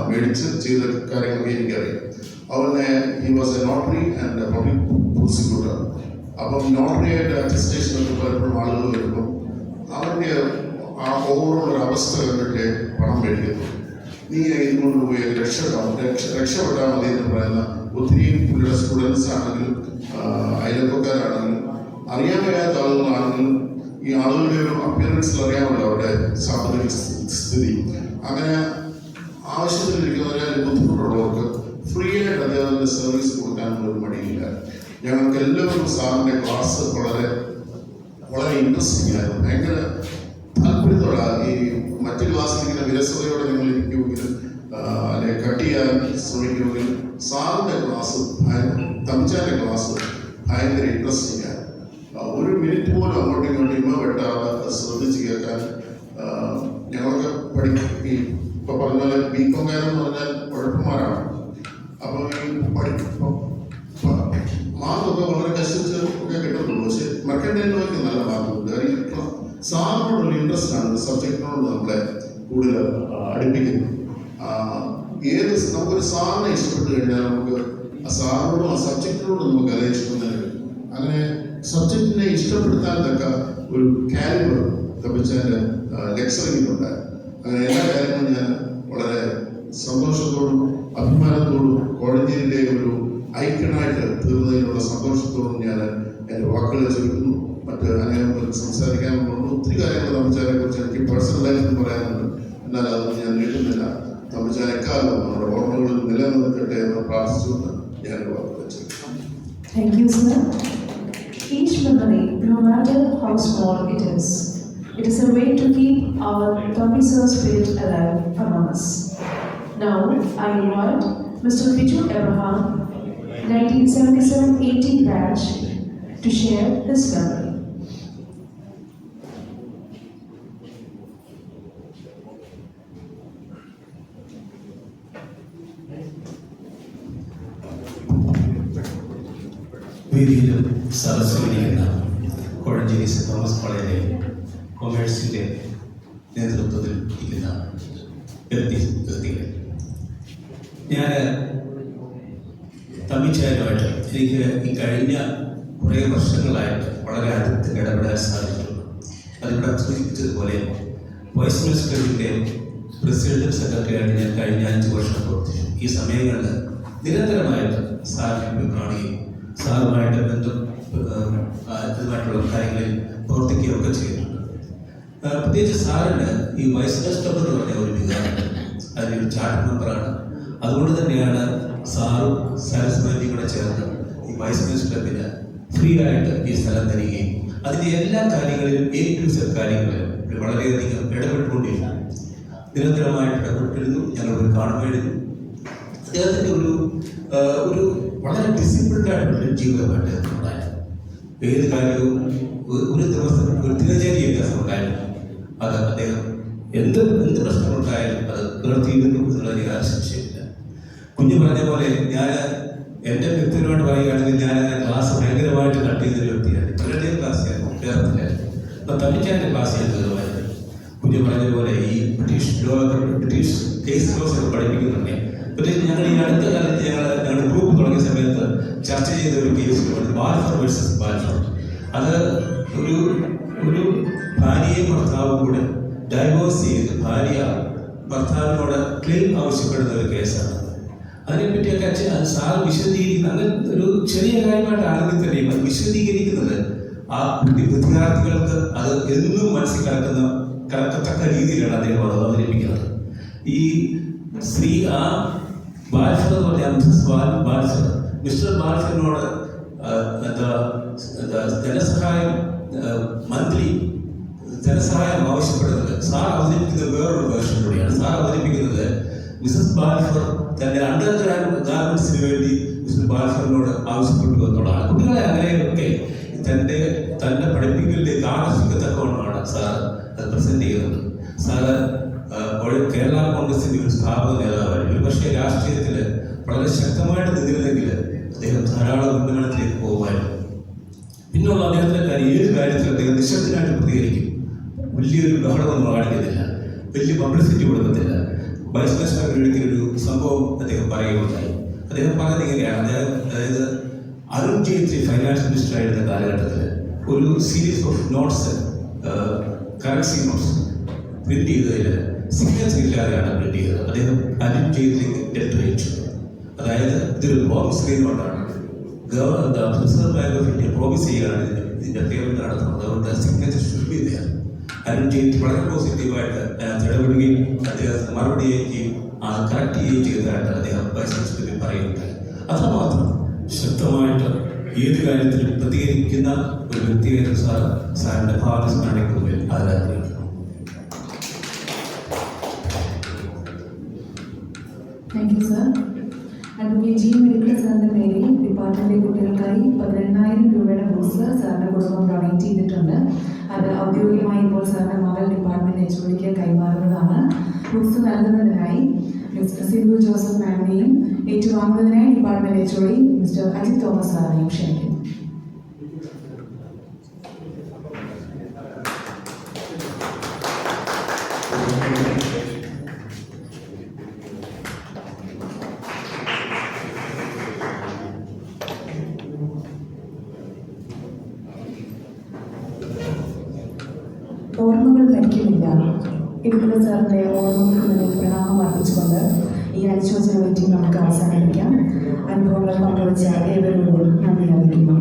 മേടിച്ച് ചെയ്ത കാര്യങ്ങളൊക്കെ എനിക്കറിയാം. അതുപോലെ he was A notary and public prosecutor. അപ്പം നോട്ടറി ആയിട്ട് അറ്റസ്റ്റേഷനൊക്കെ പലപ്പോഴും ആളുകൾ വരുമ്പം അവൻ്റെ ആ ഓവറോൾ ഒരു അവസ്ഥ കണ്ടിട്ട് പണം മേടിക്കുന്നു. നീ ഇതുകൊണ്ട് പോയി രക്ഷപ്പെട്ടാൽ മതി എന്ന് പറയുന്ന ഒത്തിരി പുള്ളിയുടെ സ്റ്റുഡൻസ് ആണെങ്കിലും അയൽപ്പക്കാരാണെങ്കിലും അറിയാൻ വയ്യാത്ത ആളുകളാണെങ്കിലും ഈ ആളുകളുടെ ഒരു അപ്പിയറൻസിൽ അറിയാമല്ലോ അവരുടെ സാമ്പത്തിക സ്ഥിതി. അങ്ങനെ ആവശ്യത്തിലിരിക്കുന്നവരെ ബുദ്ധിമുട്ടുള്ളവർക്ക് ഫ്രീ ആയിട്ട് അദ്ദേഹത്തിൻ്റെ സർവീസ് കൊടുക്കാനുള്ള ഒരു മടിയില്ല. ഞങ്ങൾക്ക് എല്ലാവർക്കും സാറിൻ്റെ ക്ലാസ് വളരെ വളരെ ഇൻട്രസ്റ്റിംഗ് ആയിരുന്നു. ഭയങ്കര താല്പര്യത്തോടെ ഈ മറ്റ് ക്ലാസ്സിൽ ഇങ്ങനെ വിരസതയോടെ നിങ്ങൾ ഇരിക്കുമെങ്കിലും അല്ലെങ്കിൽ കട്ട് ചെയ്യാൻ ശ്രമിക്കുമെങ്കിലും സാറിൻ്റെ ക്ലാസ് തമിച്ചാൻ്റെ ക്ലാസ് ഭയങ്കര ഇൻട്രസ്റ്റിംഗ് ആണ്. ഒരു മിനിറ്റ് പോലും അങ്ങോട്ടും ഇങ്ങോട്ടും ഇമ്മ വെട്ടാതെ ശ്രദ്ധിച്ച് കേൾക്കാൻ ഞങ്ങളൊക്കെ ഈ ഇപ്പോൾ പറഞ്ഞ പോലെ ബികോംകാരെന്ന് പറഞ്ഞാൽ കുഴപ്പന്മാരാണ്. അപ്പോൾ ഈ മാർക്കൊക്കെ വളരെ കഷ്ടിച്ച് ഒക്കെ കിട്ടുന്നുള്ളൂ. പക്ഷെ മെക്കൻഡേക്ക് നല്ല മാർക്കുണ്ട്. കാര്യം സാറിനോടുള്ള ഇൻട്രസ്റ്റ് ആണ് സബ്ജക്റ്റിനോട് നമ്മളെ കൂടുതൽ അടുപ്പിക്കുന്നത്. നമുക്കൊരു സാറിനെ ഇഷ്ടപ്പെട്ട് കഴിഞ്ഞാൽ നമുക്ക് ആ സാറിനോടും ആ സബ്ജക്റ്റിനോടും നമുക്ക് അതേ ഇഷ്ടം തന്നെ വരും. അങ്ങനെ സബ്ജക്റ്റിനെ ഇഷ്ടപ്പെടുത്താൻ തക്ക ഒരു കാലിബർ തമിച്ചാൻ്റെ ലെക്ചറിങ്ങിലുണ്ടായി. അങ്ങനെ എല്ലാ കാര്യങ്ങളും ഞാൻ വളരെ സന്തോഷത്തോടും അഭിമാനത്തോടും കോഴഞ്ചേരിയിലെ ഒരു ഐക്കണായിട്ട് തീർന്നതിനുള്ള സന്തോഷത്തോടും ഞാൻ എൻ്റെ വാക്കുകളെ ചുരുക്കുന്നു. മറ്റ് അങ്ങനെ സംസാരിക്കാനുള്ള ഒത്തിരി കാര്യങ്ങൾ തമിച്ചാനെ കുറിച്ച് എനിക്ക് പേഴ്സണലായിട്ട് പറയാനുണ്ട്. എന്നാൽ അതൊന്നും ഞാൻ നീട്ടുന്നില്ല. തമിച്ചാൻ എക്കാലം നമ്മുടെ ഓർമ്മകളിൽ നിലനിൽക്കട്ടെ എന്ന് പ്രാർത്ഥിച്ചുകൊണ്ട് ഞാൻ വാക്കുകൾ ചുരുക്കുന്നു. Thank you, sir. Each memory, no matter how small it is a way to keep our Thambi sir's spirit alive among us. Now, I invite Mr. Biju Abraham, 1977-80 batch, to share his memory. വേദിയിലും സദസ്സിലിരിക്കുന്ന Kozhencherry Saint Thomas കോളേജിലെ കൊമേഴ്സിൻ്റെ നേതൃത്വത്തിൽ ഇരിക്കുന്ന വ്യക്തികൾ, ഞാൻ തമിഴ്നാടുമായിട്ട് എനിക്ക് ഈ കഴിഞ്ഞ കുറേ വർഷങ്ങളായിട്ട് വളരെ അടുത്ത് ഇടപെടാൻ സാധിച്ചിട്ടുണ്ട്. അതിവിടെ സൂചിപ്പിച്ചതുപോലെ വൈസ് മിനിസ്റ്ററിൻ്റെ പ്രസിഡന്റും സെക്രട്ടറിയായിട്ട് ഞാൻ കഴിഞ്ഞ 5 വർഷം പ്രവർത്തിച്ചു. ഈ സമയങ്ങളിൽ നിരന്തരമായിട്ട് സാറിനെ കാണുകയും സാറുമായിട്ട് ഇതുമായിട്ടുള്ള കാര്യങ്ങളിൽ പ്രവർത്തിക്കുകയൊക്കെ ചെയ്തിട്ടുണ്ട്. പ്രത്യേകിച്ച് സാറിന് ഈ വൈസ് മിനിസ്റ്റർ എന്ന് പറഞ്ഞ ഒരു വികാരമുണ്ട്. അതിൻ്റെ ഒരു ചാർട്ട് മെമ്പറാണ്. അതുകൊണ്ട് തന്നെയാണ് സാറും സരസ്വതിയും കൂടെ ചേർന്ന് ഈ വൈസ് മിനിസ്റ്ററിന് ഫ്രീ ആയിട്ട് ഈ സ്ഥലം തരികയും അതിൻ്റെ എല്ലാ കാര്യങ്ങളിലും കാര്യങ്ങളിലും വളരെയധികം ഇടപെട്ടുകൊണ്ടിരുന്നു. നിരന്തരമായിട്ട് ഇടപെട്ടിരുന്നു. ഞങ്ങൾ കാണുമായിരുന്നു. അദ്ദേഹത്തിൻ്റെ ഒരു വളരെ ഡിസിപ്ലിൻഡ് ആയിട്ടുള്ള ജീവിതമായിട്ട് ഉണ്ടായിരുന്നു. ഏത് കാര്യവും ഒരു ദിവസം ഒരു ദിനചര്യ വ്യത്യാസം ഉണ്ടായിരുന്നു. അത് അദ്ദേഹം എന്ത് പ്രശ്നമുണ്ടായാലും അത് നിർത്തിയിരുന്നു എന്നുള്ളത് ഞാൻ സംശയമില്ല. കുഞ്ഞു പറഞ്ഞ പോലെ ഞാൻ എൻ്റെ വ്യക്തിപരമായിട്ട് പറയുകയാണെങ്കിൽ ഞാൻ ക്ലാസ് ഭയങ്കരമായിട്ട് കട്ട് ചെയ്തൊരു വ്യക്തിയാണ്. പലരുടെയും ക്ലാസ് ഞാൻ കേരളത്തിലായിരുന്നു. അപ്പം തമിഴ്നാട്ടിൻ്റെ ക്ലാസ് ഞാൻ തീർവായിരുന്നു. കുഞ്ഞു പറഞ്ഞ പോലെ ഈ ബ്രിട്ടീഷ് കേസ് ലോസ് ഒക്കെ പഠിപ്പിക്കുന്നുണ്ട്. പ്രത്യേകിച്ച് ഞങ്ങൾ ഈ അടുത്ത കാലത്ത് ഞങ്ങളുടെ ഗ്രൂപ്പ് തുടങ്ങിയ സമയത്ത് ചർച്ച ചെയ്ത ഒരു കേസ് ബാൽഫർ വേഴ്സസ് ബാൽഫർ. അത് ഒരു ഭാര്യയും ഭർത്താവും കൂടെ ഡൈവോഴ്സ് ചെയ്ത് ഭാര്യ ഭർത്താവിനോട് ക്ലെയിം ആവശ്യപ്പെടുന്ന ഒരു കേസാണ്. അതിനെപ്പറ്റിയൊക്കെ അത് സാർ വിശദീകരിക്കുന്ന അങ്ങനെ ഒരു ചെറിയ കാര്യമായിട്ടാണെങ്കിൽ തന്നെയും അത് വിശദീകരിക്കുന്നത് ആ വിദ്യാർത്ഥികൾക്ക് അത് എന്നും മനസ്സിൽ കലക്കത്തക്ക രീതിയിലാണ് അദ്ദേഹം അത് അവതരിപ്പിക്കുന്നത്. ഈ സ്ത്രീ ആ ബാൽഫർ എന്ന് പറഞ്ഞാൽ മിസ്റ്റർ ബാൽഫറിനോട് ധനസഹായം മന്ത്ലി ധനസഹായം ആവശ്യപ്പെടുന്നത് സാർ അവതരിപ്പിക്കുന്നത് വേറൊരു വേർഷനിലൂടെയാണ്. സാർ അവതരിപ്പിക്കുന്നത് മിസസ് ബാൽഫർ തൻ്റെ അണ്ടർ ഗാർമെന്റ്സിന് വേണ്ടി മിസ്റ്റർ ബാൽഫറിനോട് ആവശ്യപ്പെട്ടു എന്നുള്ളതാണ്. കുട്ടികളെ അങ്ങനെയൊക്കെ തൻ്റെ പഠിപ്പിക്കലിലേക്ക് ആകർഷിക്കത്തക്കവണ്ണമാണ് സാർ അത് പ്രസന്റ് ചെയ്യുന്നത്. സാറ് കേരള കോൺഗ്രസിൻ്റെ ഒരു സ്ഥാപക നേതാവായിരുന്നു. ഒരു പക്ഷേ രാഷ്ട്രീയത്തിൽ വളരെ ശക്തമായിട്ട് നിന്നിരുന്നെങ്കിൽ അദ്ദേഹം ധാരാളം ഉന്നമനത്തിലേക്ക് പോകുമായിരുന്നു. പിന്നുള്ള അദ്ദേഹത്തിൻ്റെ ഏത് കാര്യത്തിലും അദ്ദേഹം നിശബ്ദനായിട്ട് പ്രതികരിക്കും. വലിയൊരു ബഹളമൊന്നും കാണിക്കുന്നില്ല, വലിയ പബ്ലിസിറ്റി കൊടുക്കത്തില്ല. വൈസ് പ്രസിഡന്റ് ഒരിക്കലൊരു സംഭവം അദ്ദേഹം പറയുകയുണ്ടായി. അദ്ദേഹം പറഞ്ഞത് ഇങ്ങനെയാണ്, അതായത് അരുൺ ജെയ്റ്റ്ലി ഫൈനാൻസ് മിനിസ്റ്റർ ആയിരുന്ന കാലഘട്ടത്തിൽ ഒരു series of notes, currency notes print ചെയ്തതിൽ സിഗ്നേച്ചർ ഇല്ലാതെയാണ് പ്രിന്റ് ചെയ്തത്. അദ്ദേഹം അരുൺ ജെയ്റ്റ്ലിക്ക് ലെറ്റർ അയച്ചു. അതായത് ഇതൊരു പ്രോമിസറി നോട്ടാണ്, reserve bank of India promise ചെയ്യുകയാണ് ഇതിന്റെ പേയ്മെന്റ് നടത്തുന്നത്, അതുകൊണ്ട് സിഗ്നേച്ചർ ശുദ്ധിയില്ല. അരുൺ ജെയ്റ്റ്ലി വളരെ പോസിറ്റീവായിട്ട് ഇടപെടുകയും അദ്ദേഹത്തിന് മറുപടി ചെയ്യുകയും കറക്റ്റ് ചെയ്യുകയും ചെയ്തതായിട്ട് അദ്ദേഹം വൈസ് പ്രസിഡന്റ് പറയുന്നുണ്ടായി. അത്രമാത്രം ശക്തമായിട്ട് ഏത് കാര്യത്തിലും പ്രതികരിക്കുന്ന ഒരു വ്യക്തിയായിട്ട് സാറിന്റെ ഭാവി സ്മരണയ്ക്കുള്ളിൽ ആരാധനയാണ്. Thank you sir. Advocate G medical സാറിൻ്റെ പേരിൽ ഡിപ്പാർട്ട്മെൻറ്റിലെ കുട്ടികൾക്കായി 18,000 രൂപയുടെ ബുക്സ് സാറിൻ്റെ കുടുംബം ഡൊണേറ്റ് ചെയ്തിട്ടുണ്ട്. അത് ഔദ്യോഗികമായി ഇപ്പോൾ സാറിൻ്റെ മകൾ ഡിപ്പാർട്ട്മെൻറ്റ് HODക്ക് കൈമാറുന്നതാണ്. ബുക്സ് നൽകുന്നതിനായി മിസ്റ്റർ സിന്ധു ജോസഫ് മാമിനെയും ഏറ്റുവാങ്ങുന്നതിനായി department HOD mister Ajith Thomas സാറിനെയും ക്ഷണിക്കുന്നു. ഓർമ്മകൾ മരിക്കുന്നില്ല. ഇടുക്കി സാറിൻ്റെ ഓർമ്മകൾക്ക് മുന്നിൽ പ്രണാമം അർപ്പിച്ചുകൊണ്ട് ഈ അനുശോചന മീറ്റിംഗ് നമുക്ക് അവസാനിപ്പിക്കാം. അനുഭവങ്ങൾ പങ്കുവച്ച ഏവരോടും നന്ദി അറിയിക്കുന്നു.